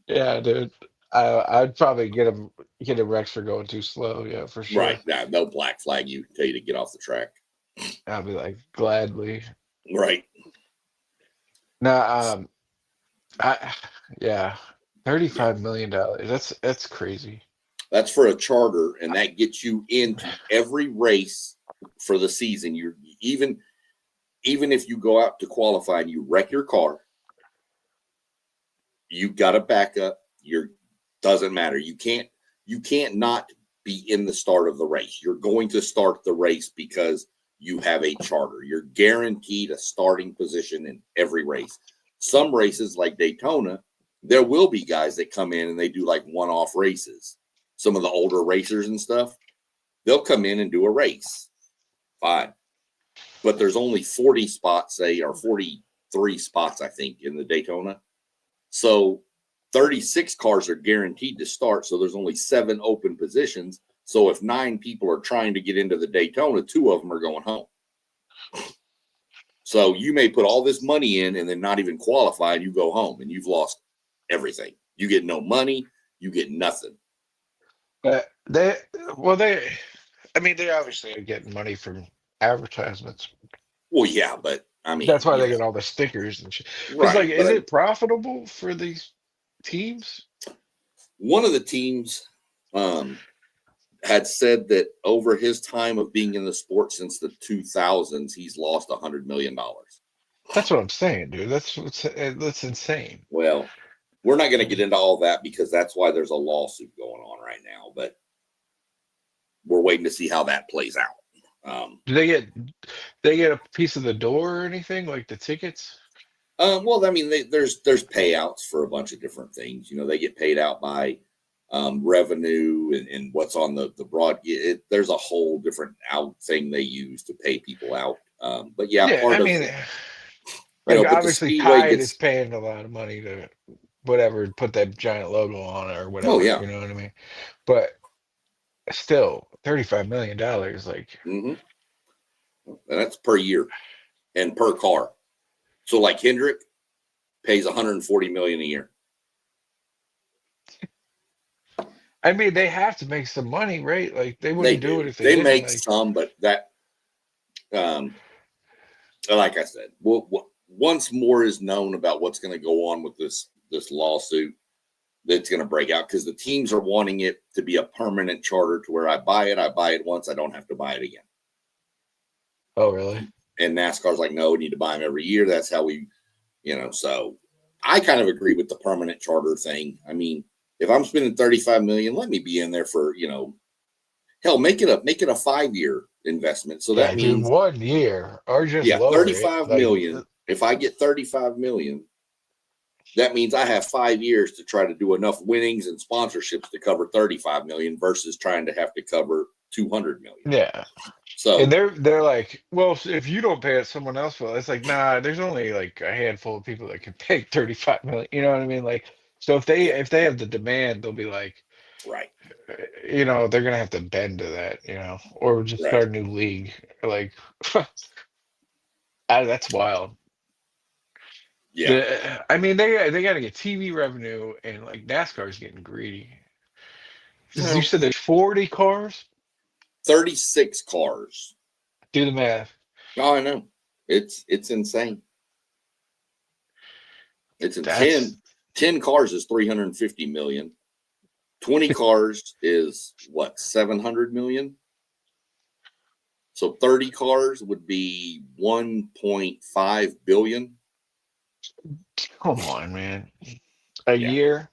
Yeah, dude. I'd probably get him wrecked for going too slow. Yeah, for sure. Right. Nah, they'll black flag you, tell you to get off the track. I'll be like, gladly. Right. Now, yeah, $35 million. That's crazy. That's for a charter, and that gets you into every race for the season. You're even if you go out to qualify and you wreck your car, you got a backup. Doesn't matter. You can't not be in the start of the race. You're going to start the race because you have a charter. You're guaranteed a starting position in every race. Some races like Daytona, there will be guys that come in and they do like one-off races. Some of the older racers and stuff, they'll come in and do a race. Fine. But there's only 40 spots, say, or 43 spots, I think, in the Daytona. So 36 cars are guaranteed to start. So there's only 7 open positions. So if 9 people are trying to get into the Daytona, 2 of them are going home. So you may put all this money in and then not even qualify, and you go home and you've lost everything. You get no money. You get nothing. They obviously are getting money from advertisements. Well, yeah, but I mean, that's why they get all the stickers and shit. Right, is it profitable for these teams? One of the teams had said that over his time of being in the sport since the 2000s, he's lost $100 million. That's what I'm saying, dude. That's insane. Well, we're not going to get into all that because that's why there's a lawsuit going on right now. But we're waiting to see how that plays out. Do they get a piece of the door or anything like the tickets? Well, I mean, there's payouts for a bunch of different things. You know, they get paid out by revenue and what's on the broad. There's a whole different thing they use to pay people out. But yeah, part of obviously Tide is paying a lot of money to whatever, put that giant logo on it or whatever. Oh yeah, you know what I mean. But still, $35 million, like. Mm-hmm. And that's per year and per car. So like Hendrick pays $140 million a year. I mean, they have to make some money, right? Like they wouldn't do it if they didn't. Make some, but that, like I said, once more is known about what's going to go on with this lawsuit, that's going to break out because the teams are wanting it to be a permanent charter to where I buy it once, I don't have to buy it again. Oh, really? And NASCAR's like, no, we need to buy them every year. That's how we, so I kind of agree with the permanent charter thing. I mean, if I'm spending $35 million, let me be in there for, hell, make it a 5-year investment. So that means 1 year or just $35 million. If I get $35 million, that means I have 5 years to try to do enough winnings and sponsorships to cover $35 million versus trying to have to cover $200 million. Yeah. So and they're like, well, if you don't pay it, someone else will. It's like, nah, there's only like a handful of people that can pay $35 million. You know what I mean? Like, so if they have the demand, they'll be like, right. They're gonna have to bend to that, or just start a new league. Like, that's wild. Yeah. I mean, they got to get TV revenue, and like NASCAR's getting greedy. You said there's 40 cars. 36 cars. Do the math. Oh, I know. It's insane. It's in That's 10 cars is 350 million. 20 cars is what, 700 million? So 30 cars would be 1.5 billion. come on, man. A Yeah. year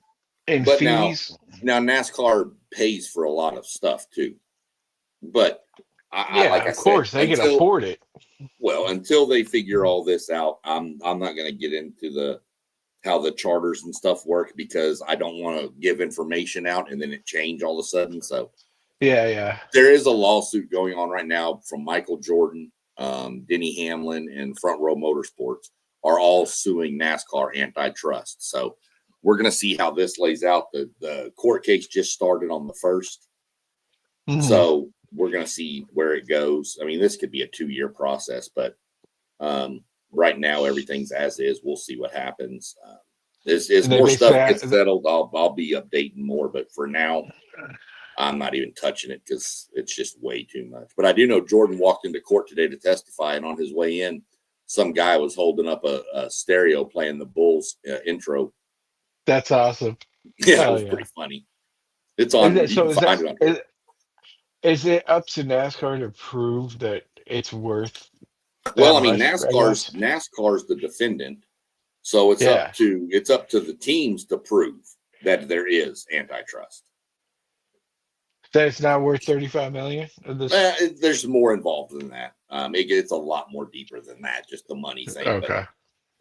in But fees. now NASCAR pays for a lot of stuff too. But I Yeah, like I of said, course they can afford it. until they figure all this out, I'm not going to get into how the charters and stuff work, because I don't want to give information out and then it change all of a sudden. So Yeah. there is a lawsuit going on right now from Michael Jordan, Denny Hamlin, and Front Row Motorsports are all suing NASCAR antitrust. So we're going to see how this lays out. The court case just started on the 1st. Mhm. So we're going to see where it goes. I mean, this could be a 2-year process, but right now everything's as is. We'll see what happens. As more stuff gets settled, I'll be updating more. But for now, I'm not even touching it because it's just way too much. But I do know Jordan walked into court today to testify, and on his way in, some guy was holding up a stereo playing the Bulls intro. That's awesome. Yeah, it was pretty funny. It's on. You can find it on Twitter. Is it up to NASCAR to prove that it's worth Well, that I mean, much, I guess? NASCAR's the defendant, so it's up to the teams to prove that there is antitrust. That it's not worth 35 million. There's more involved than that. It's a lot more deeper than that. Just the money thing. Okay.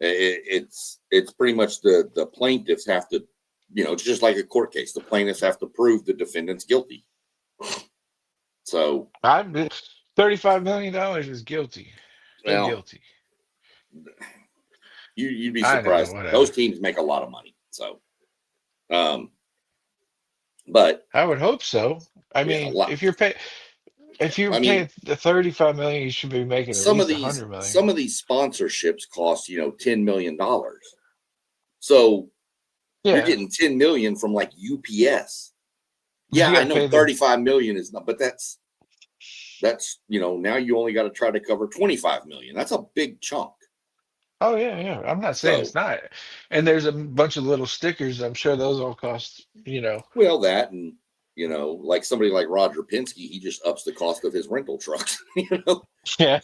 But it's pretty much the plaintiffs have to, it's just like a court case. The plaintiffs have to prove the defendant's guilty. So $35 million is guilty. They're guilty. You'd be surprised. Those teams make a lot of money. So, but I would hope so. I mean, if you're paying the 35 million, you should be making at least 100 million. Some of these sponsorships cost $10 million. So you're getting 10 million from like UPS. Yeah, I know 35 million is not, but that's now you only got to try to cover 25 million. That's a big chunk. Oh yeah. I'm not saying it's not. And there's a bunch of little stickers. I'm sure those all cost, Well, that, and like somebody like Roger Penske, he just ups the cost of his rental trucks. Yeah.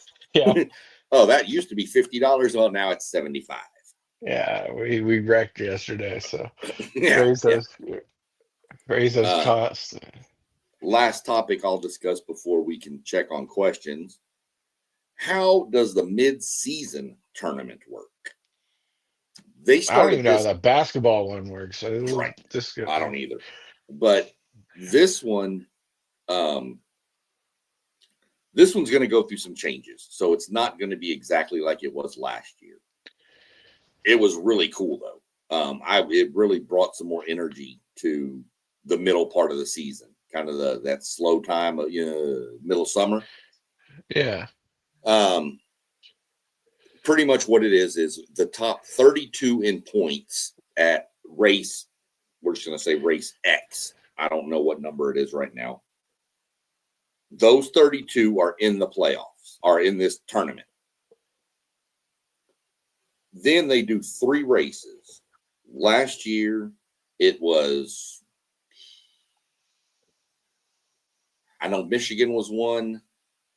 Oh, that used to be $50. Well, now it's $75. Yeah, we wrecked yesterday, so raise those costs. Last topic I'll discuss before we can check on questions. How does the mid-season tournament work? They started. I don't even know how the basketball one works. So right. I don't either. But this one, this one's going to go through some changes. So it's not going to be exactly like it was last year. It was really cool though. It really brought some more energy to the middle part of the season, kind of that slow time of middle summer. Yeah. Pretty much what it is the top 32 in points at race. We're just going to say race X. I don't know what number it is right now. Those 32 are in the playoffs, are in this tournament. Then they do 3 races. Last year, it was, I know Michigan was one.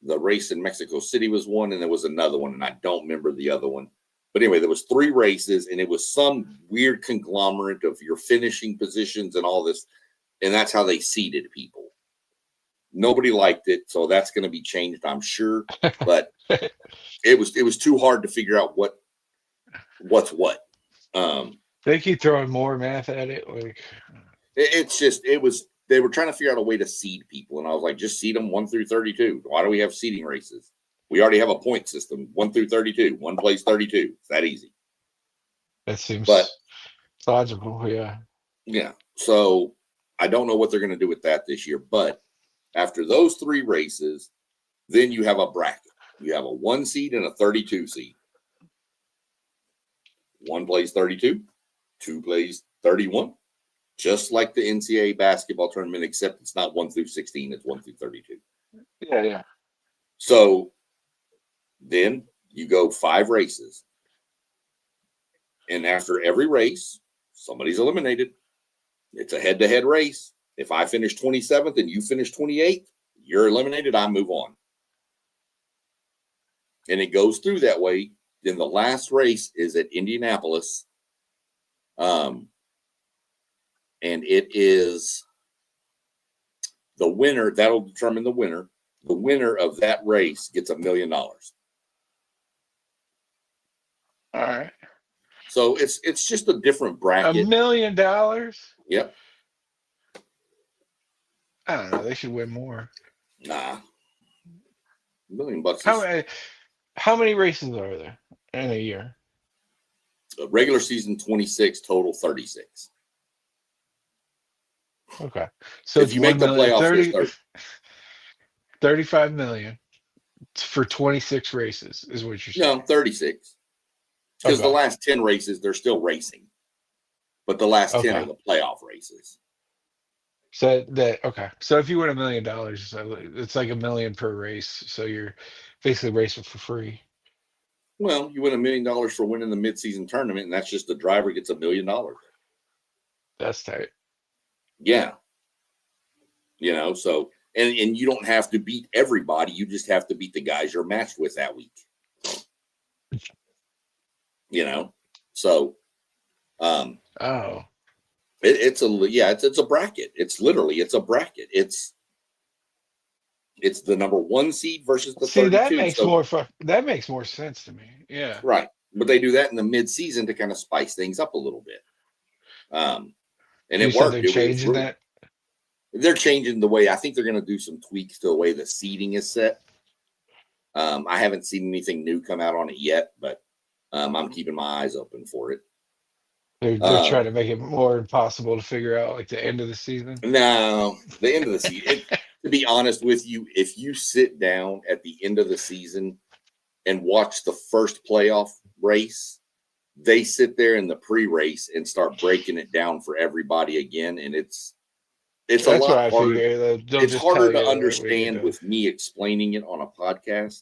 The race in Mexico City was one, and there was another one, and I don't remember the other one. But anyway, there was 3 races, and it was some weird conglomerate of your finishing positions and all this, and that's how they seeded people. Nobody liked it, so that's going to be changed, I'm sure. But it was too hard to figure out what's what. They keep throwing more math at it. They were trying to figure out a way to seed people, and I was like, just seed them 1 through 32. Why do we have seeding races? We already have a point system, 1 through 32. One plays 32. It's that easy. That seems logical, yeah. Yeah. So I don't know what they're going to do with that this year, but after those 3 races, then you have a bracket. You have a 1 seed and a 32 seed. 1 plays 32, 2 plays 31. Just like the NCAA basketball tournament, except it's not 1 through 16, it's 1 through 32. Yeah. So then You go 5 races. And after every race, somebody's eliminated. It's a head-to-head race. If I finish 27th and you finish 28th, you're eliminated. I move on. And it goes through that way. Then the last race is at Indianapolis. And it is the winner. That'll determine the winner. The winner of that race gets $1 million. All right. So it's just a different bracket. $1 million? Yep. I don't know. They should win more. Nah. $1 million. How many races are there in a year? Regular season 26, total 36. Okay. So if you make the playoffs, 35 million for 26 races is what you're saying. No, 36. Because the last 10 races, they're still racing. But the last 10 are the playoff races. So So if you win $1 million, it's like $1 million per race. So you're basically racing for free. Well, you win $1 million for winning the midseason tournament, and that's just the driver gets $1 million. That's tight. Yeah. So and you don't have to beat everybody. You just have to beat the guys you're matched with that week. So it's a bracket. It's a bracket. It's the number 1 seed versus the 32. That makes more sense to me. Yeah. Right. But they do that in the mid-season to kind of spice things up a little bit. And it worked. They're changing that? They're changing the way. I think they're going to do some tweaks to the way the seating is set. I haven't seen anything new come out on it yet, but I'm keeping my eyes open for it. They're trying to make it more impossible to figure out, like the end of the season. No, the end of the season. To be honest with you, if you sit down at the end of the season and watch the first playoff race, they sit there in the pre-race and start breaking it down for everybody again, and it's a lot harder. It's harder to understand with me explaining it on a podcast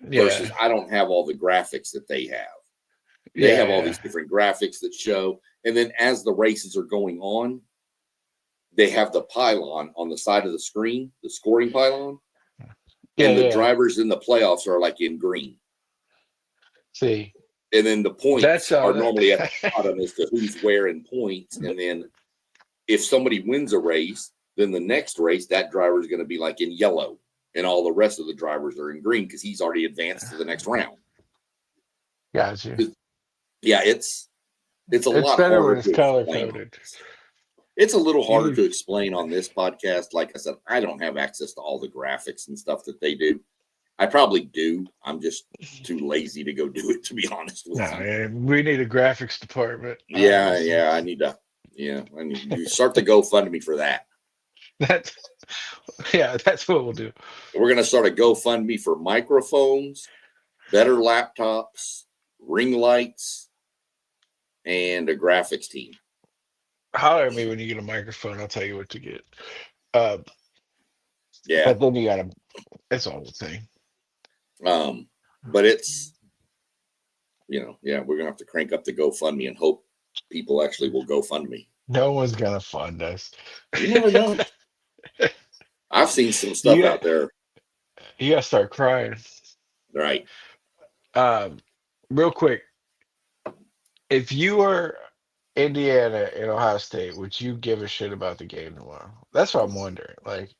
versus I don't have all the graphics that they have. They have all these different graphics that show, and then as the races are going on, they have the pylon on the side of the screen, the scoring pylon, and the drivers in the playoffs are like in green. See, and then the points are normally at the bottom as to who's wearing points, and then if somebody wins a race, then the next race that driver is going to be like in yellow, and all the rest of the drivers are in green because he's already advanced to the next round. Gotcha. Yeah, it's a lot better harder when it's color coded. It's a little harder to explain on this podcast. Like I said, I don't have access to all the graphics and stuff that they do. I probably do. I'm just too lazy to go do it, to be honest with you. Man, we need a graphics department. Yeah, I need to start the GoFundMe for that. That's what we'll do. We're going to start a GoFundMe for microphones, better laptops, ring lights, and a graphics team. Holler at me when you get a microphone. I'll tell you what to get. Yeah. But then you got it's all the thing. But it's, we're going to have to crank up the GoFundMe and hope people actually will GoFundMe. No one's going to fund us. You never know. I've seen some stuff out there. You got to start crying. Right. Real quick. If you were Indiana and Ohio State, would you give a shit about the game tomorrow? That's what I'm wondering. Like,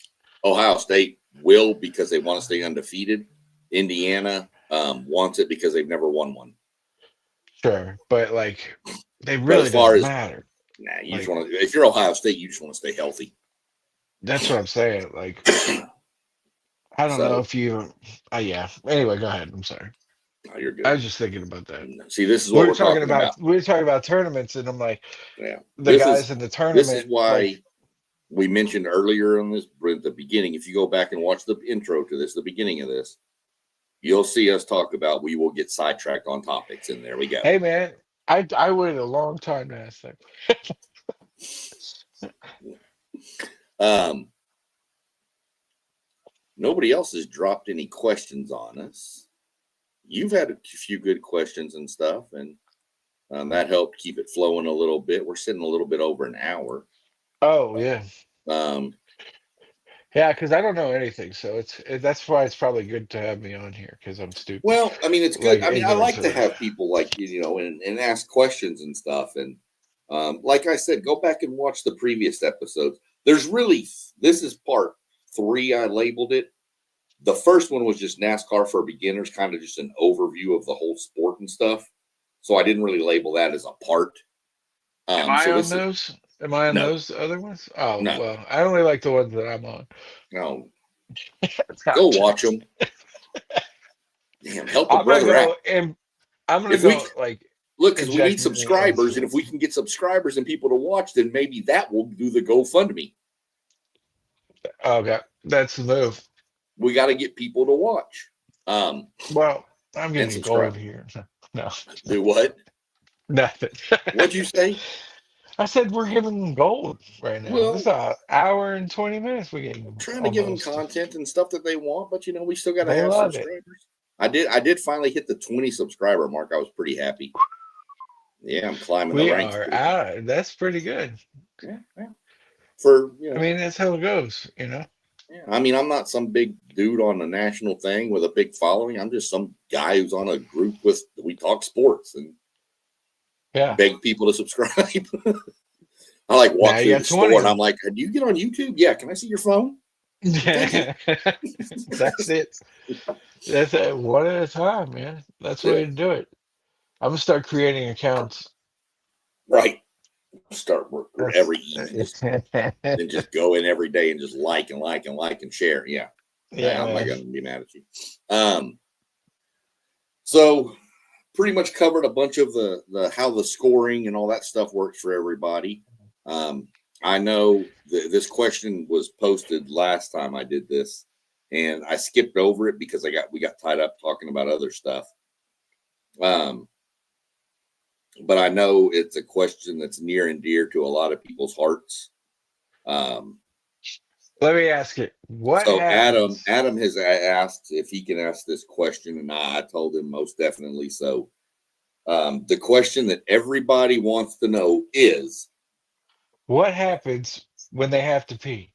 Ohio State will because they want to stay undefeated. Indiana wants it because they've never won one. Sure, but like they really don't matter. Nah, you just want to. If you're Ohio State, you just want to stay healthy. That's what I'm saying. Like, I don't know if you. Yeah. Anyway, go ahead. I'm sorry. No, you're good. I was just thinking about that. See, this is what we're talking about. We were talking about tournaments, and I'm like, the guys in the tournament. This is why we mentioned earlier on this at the beginning. If you go back and watch the intro to this, the beginning of this, you'll see us talk about. We will get sidetracked on topics, and there we go. Hey, man, I waited a long time to ask that. Nobody else has dropped any questions on us. you've had a few good questions and stuff, and that helped keep it flowing a little bit. We're sitting a little bit over an hour. Oh yeah. Um, Yeah, because I don't know anything, so that's why it's probably good to have me on here because I'm stupid. well, I mean, it's Like good. I mean, I like ignorance to of have people like you, and ask questions and stuff. And like I said, go back and watch the previous episodes. There's really, this is part 3. I labeled it. The first one was just NASCAR for beginners, kind of just an overview of the whole sport and stuff. So I didn't really label that as a part. Am I So on this is those? Am I on no, those other ones? Oh no, well, I only like the ones that I'm on. no. I'm Go watch just- them. Damn, help a I'm gonna brother go out. and I'm gonna If we go like look, because we need injecting it subscribers, and into. if we can get subscribers and people to watch, then maybe that will do the GoFundMe. Okay, that's the move. We got to get people to watch. Well, I'm And getting subscribe. gold here. No, Do what? nothing. What'd you say? I said we're giving them gold right now. This is Well, an hour and 20 minutes we gave them trying to give them almost. content and stuff that they want, but we still got to They have love it. subscribers. I did finally hit the 20 subscriber mark. I was pretty happy. Yeah, I'm climbing the We ranks. are out. That's pretty good. Yeah, yeah. For I mean, that's how it goes, yeah. I mean, I'm not some big dude on a national thing with a big following. I'm just some guy who's on a group with we talk sports and Yeah. beg people to subscribe. I like walk Now you through got the store 20. and I'm like, "Do you get on YouTube? Yeah, can I see your phone?" Yeah. That's it. That's it. One at a time, man. That's the way to do it. I'm gonna start creating accounts. Right. Start work That's every evening, then just go in every day and just like and share. Yeah. yeah, I'm not man. gonna be mad at you. So pretty much covered a bunch of the how the scoring and all that stuff works for everybody. I know this question was posted last time I did this, and I skipped over it because we got tied up talking about other stuff. But I know it's a question that's near and dear to a lot of people's hearts. Let me ask it. What So happens? Adam has asked if he can ask this question, and I told him most definitely so. The question that everybody wants to know is, What happens when they have to pee?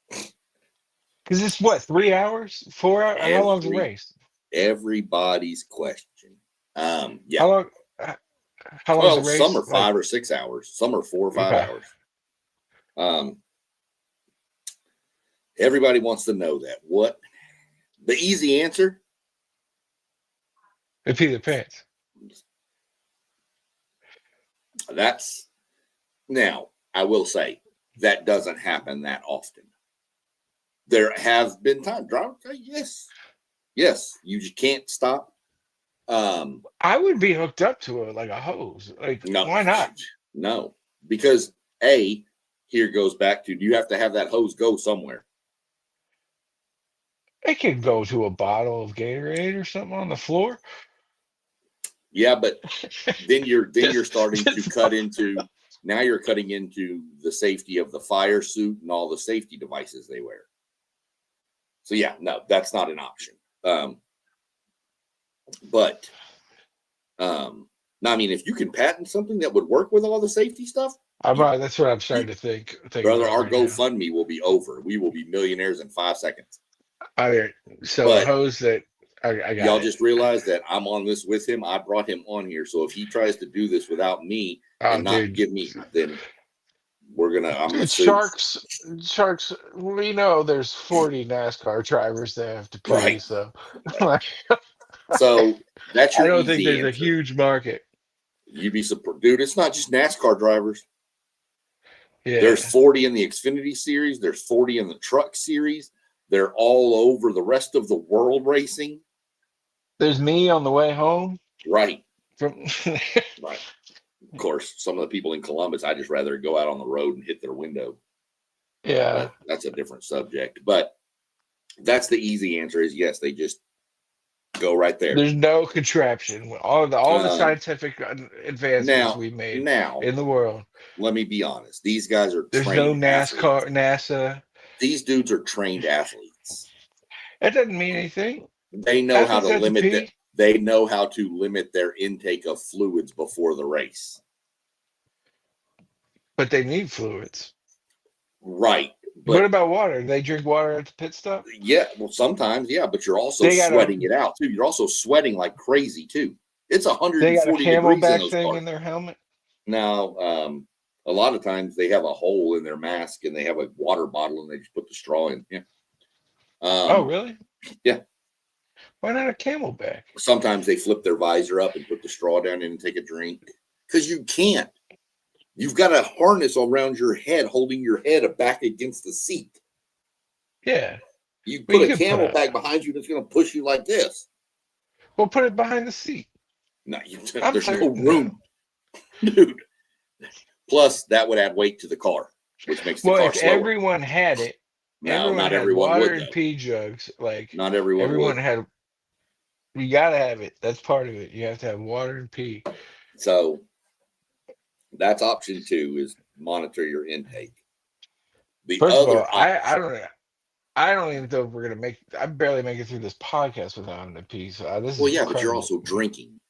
Because it's what, 3 hours, 4 hours? How long's the race? everybody's question. Yeah. How long? How long's the Well, some race? are 5 or 6 hours. Some are 4 or 5 Okay. hours. Everybody wants to know that. What the easy answer? They pee their pants. That's now. I will say that doesn't happen that often. There have been times. Yes, yes. You just can't stop. I would be hooked up to like a hose. Like, No, why not? No, because here goes back to, do you have to have that hose go somewhere? It could go to a bottle of Gatorade or something on the floor. Yeah, but then you're starting to just cut into, now you're cutting into the safety of the fire suit and all the safety devices they wear. So yeah, no, that's not an option. But I mean, if you can patent something that would work with all the safety stuff, that's what I'm starting to think brother, about our right now. GoFundMe will be over. We will be millionaires in 5 seconds. So But a hose that I got y'all it. just realize that I'm on this with him. I brought him on here, so if he tries to do this without me and not give me, then I'm gonna sue. Sharks. We know there's 40 NASCAR drivers that have to pee. Right. So, Right. So that's your I don't easy think there's answer. a huge market. You'd be surprised, dude. It's not just NASCAR drivers. Yeah. There's 40 in the Xfinity series. There's 40 in the truck series. They're all over the rest of the world racing. There's me on the way home. Right. From Right. Of course, some of the people in Columbus, I just rather go out on the road and hit their window. Yeah. But that's a different subject. But that's the easy answer is yes, they just go right there. There's no contraption. All the scientific advancements we made in the world. Let me be honest. These guys are There's trained no NASCAR, athletes. NASA. These dudes are trained athletes. That doesn't mean anything. They know how to limit that. they know how to limit their intake of fluids before the race. But they need fluids. Right. But what about water? Do they drink water at the pit stop? Yeah, well, sometimes, yeah, but you're also sweating it out too. You're also sweating like crazy too. It's 140 they got a degrees in Camelback those thing cars. in their helmet. Now, a lot of times they have a hole in their mask and they have a water bottle and they just put the straw in. Yeah. Oh, really? Yeah. Why not a Camelback? Sometimes they flip their visor up and put the straw down in and take a drink because you can't. You've got a harness around your head, holding your head back against the seat. Yeah. You put a Camelback behind you that's going to push you like this. Well, put it behind the seat. No, there's no room, dude. Plus, that would add weight to the car, which makes the car if slower. Everyone had it. No, not everyone would. Water and pee jugs. Like not everyone would. had. You gotta have it. That's part of it. You have to have water and pee. So that's option 2 is monitor your intake. First of all, I don't even know if we're gonna make. I barely make it through this podcast without having to pee. So this is incredible. But you're also drinking.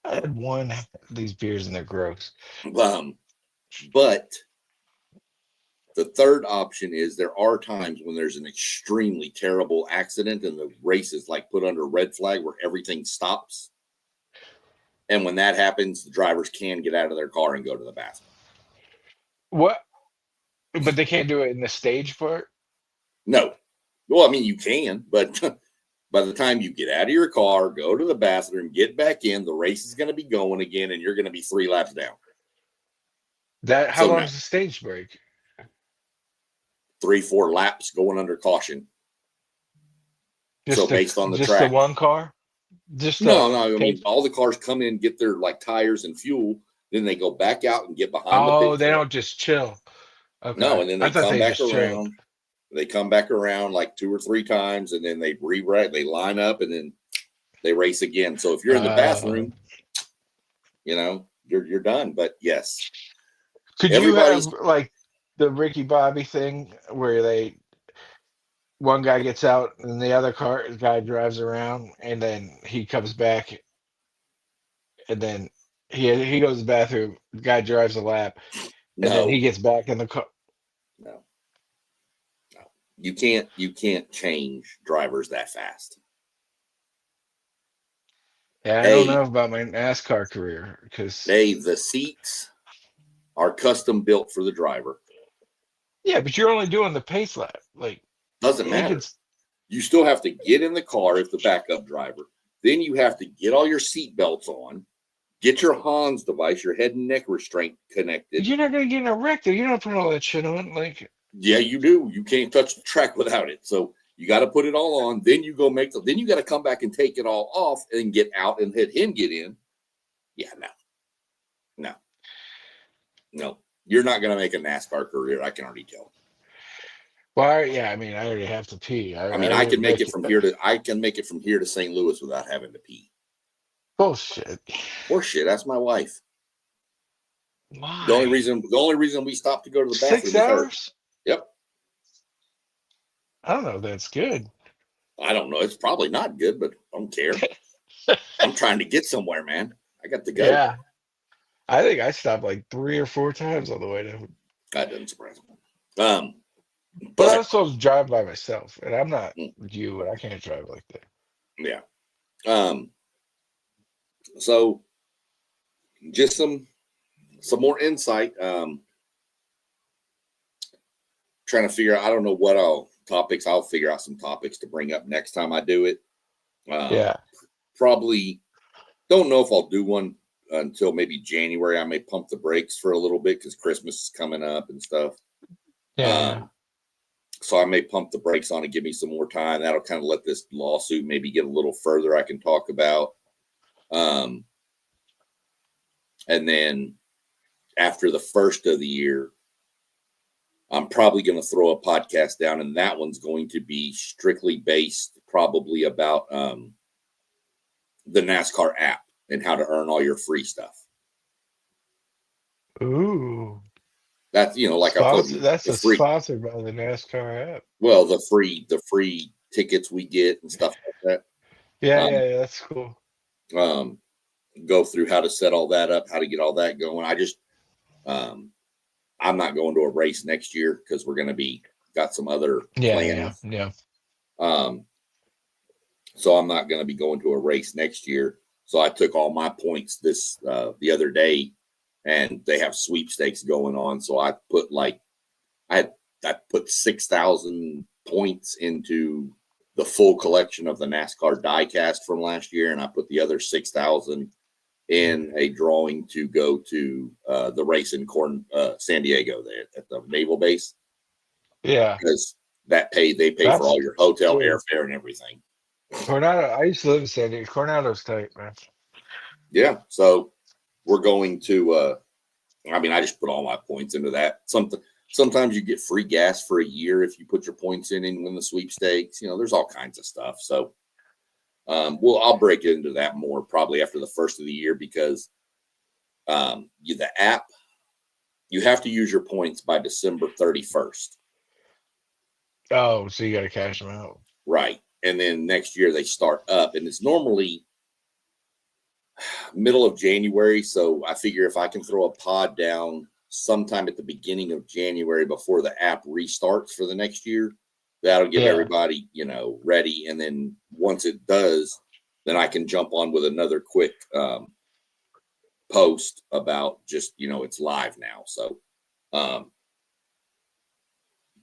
I had one of these beers and they're gross. But the third option is there are times when there's an extremely terrible accident and the race is like put under red flag where everything stops. And when that happens, the drivers can get out of their car and go to the bathroom. What? But they can't do it in the stage part? No. Well, I mean, you can, but by the time you get out of your car, go to the bathroom, get back in, the race is going to be going again, and you're going to be 3 laps down. How long is the stage break? 3-4 laps going under caution. Based on the track. Just the one car? No. I mean, all the cars come in, get their tires and fuel, then they go back out and get behind the pit. They don't just chill. Okay. No, and then they come back around. They come back around like 2 or 3 times, and then they they line up, and then they race again. So if you're in the bathroom, you're done. But yes, could you have like the Ricky Bobby thing where one guy gets out and the other guy drives around, and then he comes back, and then he goes to the bathroom. The guy drives a lap, and then he gets back in the car. No. You can't change drivers that fast. Yeah, I don't know about my NASCAR career because the seats are custom built for the driver. Yeah, but you're only doing the pace lap. Like, doesn't matter. You still have to get in the car as the backup driver. Then you have to get all your seat belts on, get your Hans device, your head and neck restraint connected. You're not gonna get in a wreck though. You're not putting all that shit on. Like, yeah, you do. You can't touch the track without it. So you got to put it all on. Then you go then you got to come back and take it all off and get out and let him get in. Yeah, no. You're not going to make a NASCAR career. I can already tell. Well, yeah. I mean, I already have to pee. I can make it from here to St. Louis without having to pee. Bullshit. That's my wife. Why? The only reason we stopped to go to the bathroom. 6 hours? Yep. I don't know if that's good. I don't know. It's probably not good, but I don't care. I'm trying to get somewhere, man. I got to go. Yeah. I think I stopped like 3 or 4 times on the way to. That doesn't surprise me. But I was supposed to drive by myself, and I'm not you, and I can't drive like that. Yeah. So just some more insight. Trying to figure out, I don't know what I'll figure out some topics to bring up next time I do it. Probably don't know if I'll do one until maybe January. I may pump the brakes for a little bit because Christmas is coming up and stuff. So I may pump the brakes on and give me some more time. That'll kind of let this lawsuit maybe get a little further I can talk about. And then after the first of the year, I'm probably going to throw a podcast down, and that one's going to be strictly based probably about the NASCAR app and how to earn all your free stuff. Ooh. That's, like I told you. That's sponsored by the NASCAR app. Well, the free tickets we get and stuff like that. Yeah, that's cool. Go through how to set all that up, how to get all that going. I'm not going to a race next year because we're going to be got some other plans. Yeah. So I'm not going to be going to a race next year. So I took all my points the other day, and they have sweepstakes going on. So I put I put 6,000 points into the full collection of the NASCAR diecast from last year, and I put the other 6,000 in a drawing to go to the race in San Diego there at the naval base. Yeah, because they pay for all your hotel, airfare, and everything. Coronado. I used to live in San Diego. Coronado's tight, man. Yeah, so we're going to. I just put all my points into that. Sometimes you get free gas for a year if you put your points in and win the sweepstakes. There's all kinds of stuff. So, I'll break into that more probably after the first of the year because the app, you have to use your points by December 31st. Oh, so you got to cash them out. Right. And then next year they start up, and it's normally middle of January. So I figure if I can throw a pod down sometime at the beginning of January before the app restarts for the next year, that'll give everybody, ready. And then once it does, then I can jump on with another quick post about just, it's live now. So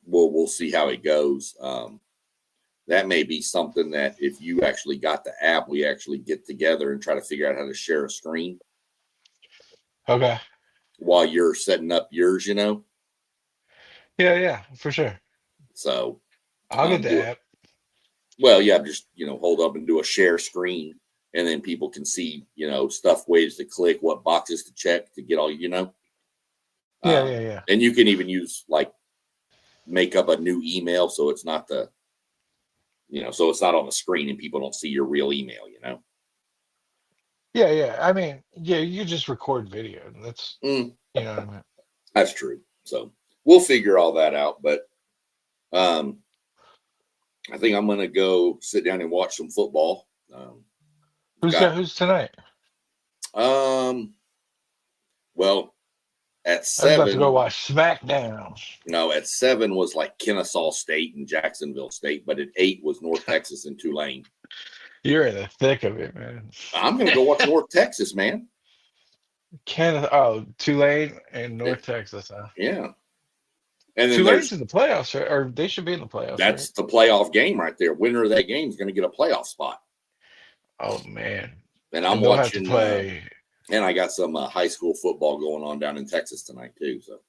we'll see how it goes. That may be something that if you actually got the app, we actually get together and try to figure out how to share a screen. Okay. While you're setting up yours, Yeah, for sure. So I'll get the app. Well, yeah, just hold up and do a share screen, and then people can see stuff, ways to click, what boxes to check to get all Yeah. And you can even use make up a new email so it's not so it's not on the screen and people don't see your real email. Yeah. I mean, you just record video. That's what I mean. That's true. So we'll figure all that out, but I think I'm gonna go sit down and watch some football. Who's tonight? Well, at I was about to 7, go watch SmackDown. no, at 7 was Kennesaw State and Jacksonville State, but at 8 was North Texas and Tulane. You're in the thick of it, man. I'm gonna go watch North Texas, man. Tulane and North Texas, huh? Yeah. And then Tulane's in the playoffs, right? Or they should be in the playoffs. That's right? the playoff game right there. Winner of that game is going to get a playoff spot. Oh man! And I'm watching. Have to play. And I got some high school football going on down in Texas tonight too. So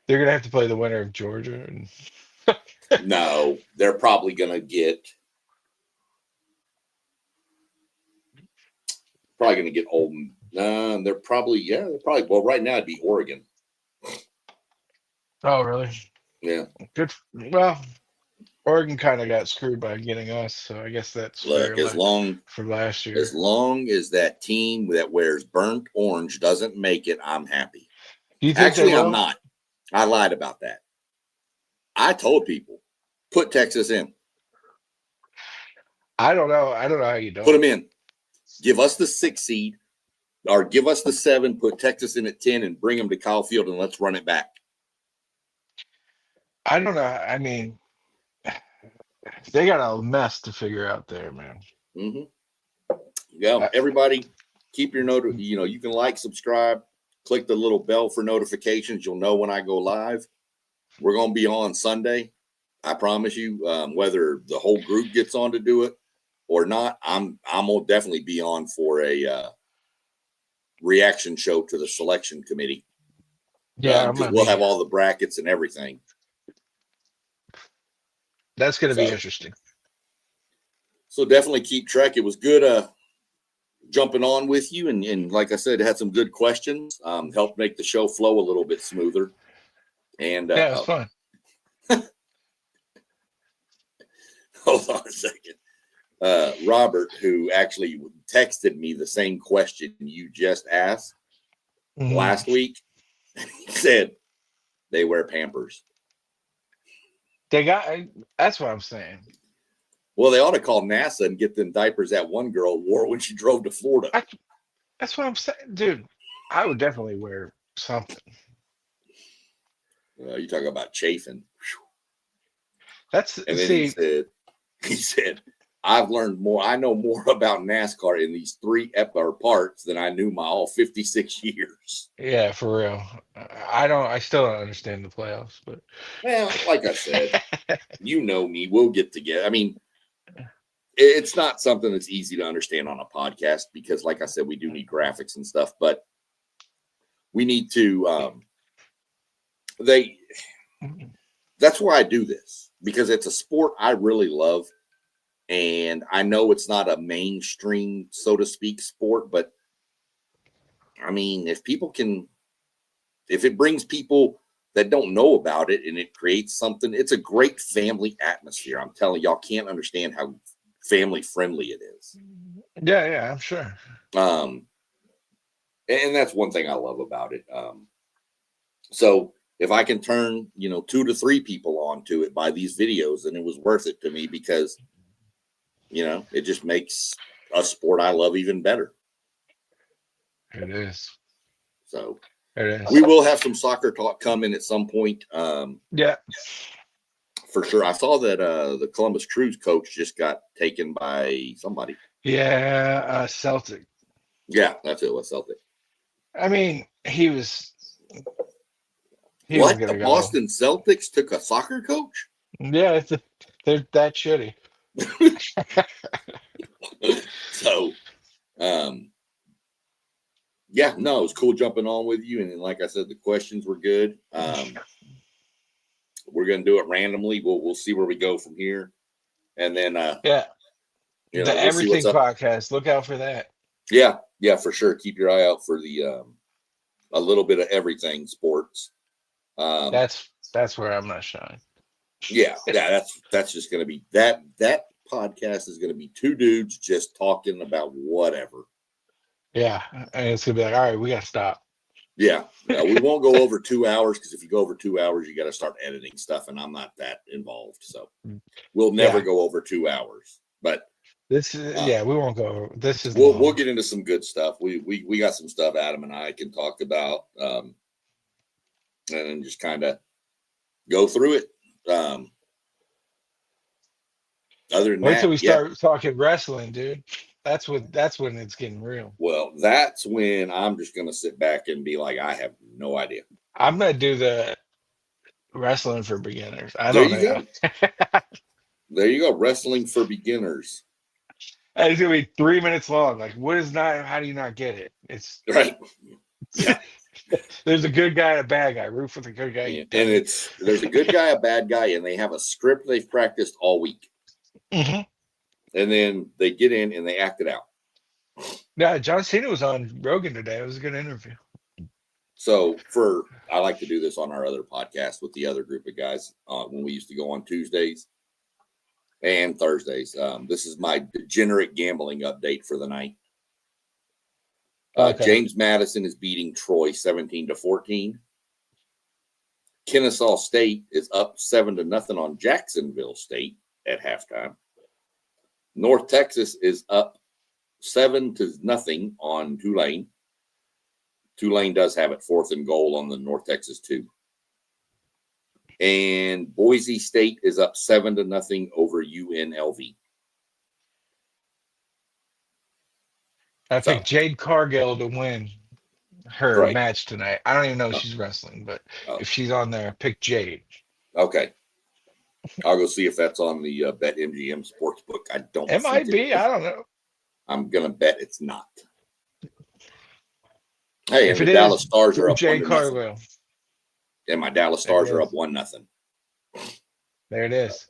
they're gonna have to play the winner of Georgia. And no, they're probably gonna get. Old. They're probably Well, right now it'd be Oregon. Oh really? Yeah. Good. Well, Oregon kind of got screwed by getting us, so I guess that's for last year. As long as that team that wears burnt orange doesn't make it, I'm happy. You think Actually, I'm not. I lied about that. I told people, put Texas in. I don't know how you don't. Put them in. Give us the 6 seed, or give us the 7, put Texas in at 10, and bring them to Kyle Field, and let's run it back. I don't know. I mean, they got a mess to figure out there, man. Mm-hmm. Yeah, everybody, keep your note. You can subscribe, click the little bell for notifications. You'll know when I go live. We're going to be on Sunday. I promise you. Whether the whole group gets on to do it or not, I'm gonna definitely be on for a reaction show to the selection committee. Yeah, because we'll have all the brackets and everything. That's going to be interesting. So definitely keep track. It was good jumping on with you, and like I said, had some good questions. Helped make the show flow a little bit smoother. And yeah, it was fun. Hold on a second. Robert, who actually texted me the same question you just asked last week, he said they wear Pampers. That's what I'm saying. Well, they ought to call NASA and get them diapers that one girl wore when she drove to Florida. That's what I'm saying, dude. I would definitely wear something. You talk about chafing. And then he said, I've learned more. I know more about NASCAR in these 3 parts than I knew my all 56 years. Yeah, for real. I still don't understand the playoffs, but well, like I said, you know me. We'll get together. I mean, it's not something that's easy to understand on a podcast because, like I said, we do need graphics and stuff, but we need to. That's why I do this, because it's a sport I really love. And I know it's not a mainstream, so to speak, sport, but I mean, if it brings people that don't know about it and it creates something, it's a great family atmosphere. I'm telling y'all, can't understand how family friendly it is. Yeah, I'm sure. And that's one thing I love about it. So if I can turn, 2 to 3 people onto it by these videos, then it was worth it to me because it just makes a sport I love even better. It is. So it is. We will have some soccer talk coming at some point. Yeah. For sure. I saw that the Columbus Crews coach just got taken by somebody. Yeah, Celtic. Yeah, that's it. Celtic. I mean, he was what? The Boston Celtics took a soccer coach? Yeah, they're that shitty. So, yeah, no, it was cool jumping on with you. And like I said, the questions were good. We're going to do it randomly. We'll see where we go from here. And then, the we'll Everything podcast. Look out for that. Yeah, for sure. Keep your eye out for the a little bit of everything sports. That's where I'm not shy. Yeah, that's just going to be that podcast is going to be 2 dudes just talking about whatever. Yeah, and it's going to be like, all right, we got to stop. Yeah, we won't go over 2 hours because if you go over 2 hours, you got to start editing stuff, and I'm not that involved, so we'll never go over 2 hours. But this is we won't go over. This is we'll get into some good stuff. We got some stuff Adam and I can talk about, and then just kind of go through it. Other than wait that, till we start talking wrestling, dude. That's when it's getting real. Well, that's when I'm just gonna sit back and be like, I have no idea. I'm gonna do the wrestling for beginners. I don't know. There you go. Wrestling for beginners. It's gonna be 3 minutes long. Like, what is not? How do you not get it? It's right. Yeah. There's a good guy and a bad guy. Root for the good guy. Yeah. And there's a good guy, a bad guy, and they have a script they've practiced all week. Mm-hmm. And then they get in and they act it out. Yeah, John Cena was on Rogan today. It was a good interview. So I like to do this on our other podcast with the other group of guys when we used to go on Tuesdays and Thursdays. This is my degenerate gambling update for the night. Okay. James Madison is beating Troy 17-14. Kennesaw State is up 7-0 on Jacksonville State at halftime. North Texas is up 7-0 on Tulane. Tulane does have it 4th and goal on the North Texas 2. And Boise State is up 7-0 over UNLV. I picked Jade Cargill to win her match tonight. I don't even know if she's wrestling, but if she's on there, pick Jade. Okay. I'll go see if that's on the BetMGM Sportsbook. I don't It might be. I don't know. I'm going to bet it's not. Hey, if and the Dallas Stars are up Jade Cargill. And my Dallas Stars are up 1-0. There it is.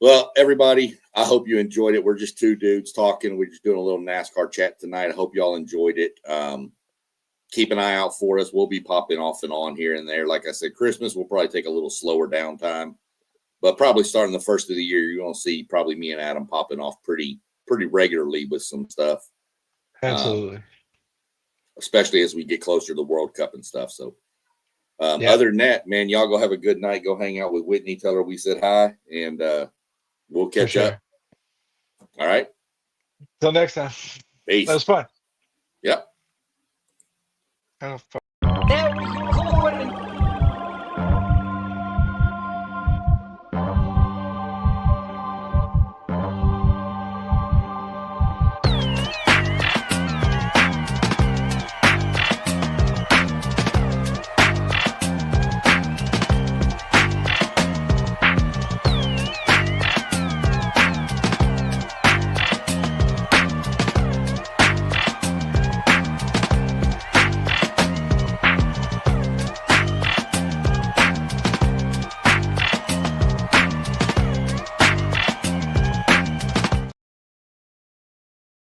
Well, everybody, I hope you enjoyed it. We're just 2 dudes talking. We're just doing a little NASCAR chat tonight. I hope y'all enjoyed it. Keep an eye out for us. We'll be popping off and on here and there. Like I said, Christmas will probably take a little slower downtime, but probably starting the first of the year, you're going to see probably me and Adam popping off pretty regularly with some stuff. Absolutely. Especially as we get closer to the World Cup and stuff. So other than that, man, y'all go have a good night. Go hang out with Whitney. Tell her we said hi. And We'll catch up. All right. Till next time. Peace. That was fun. Yep. Kind of fun.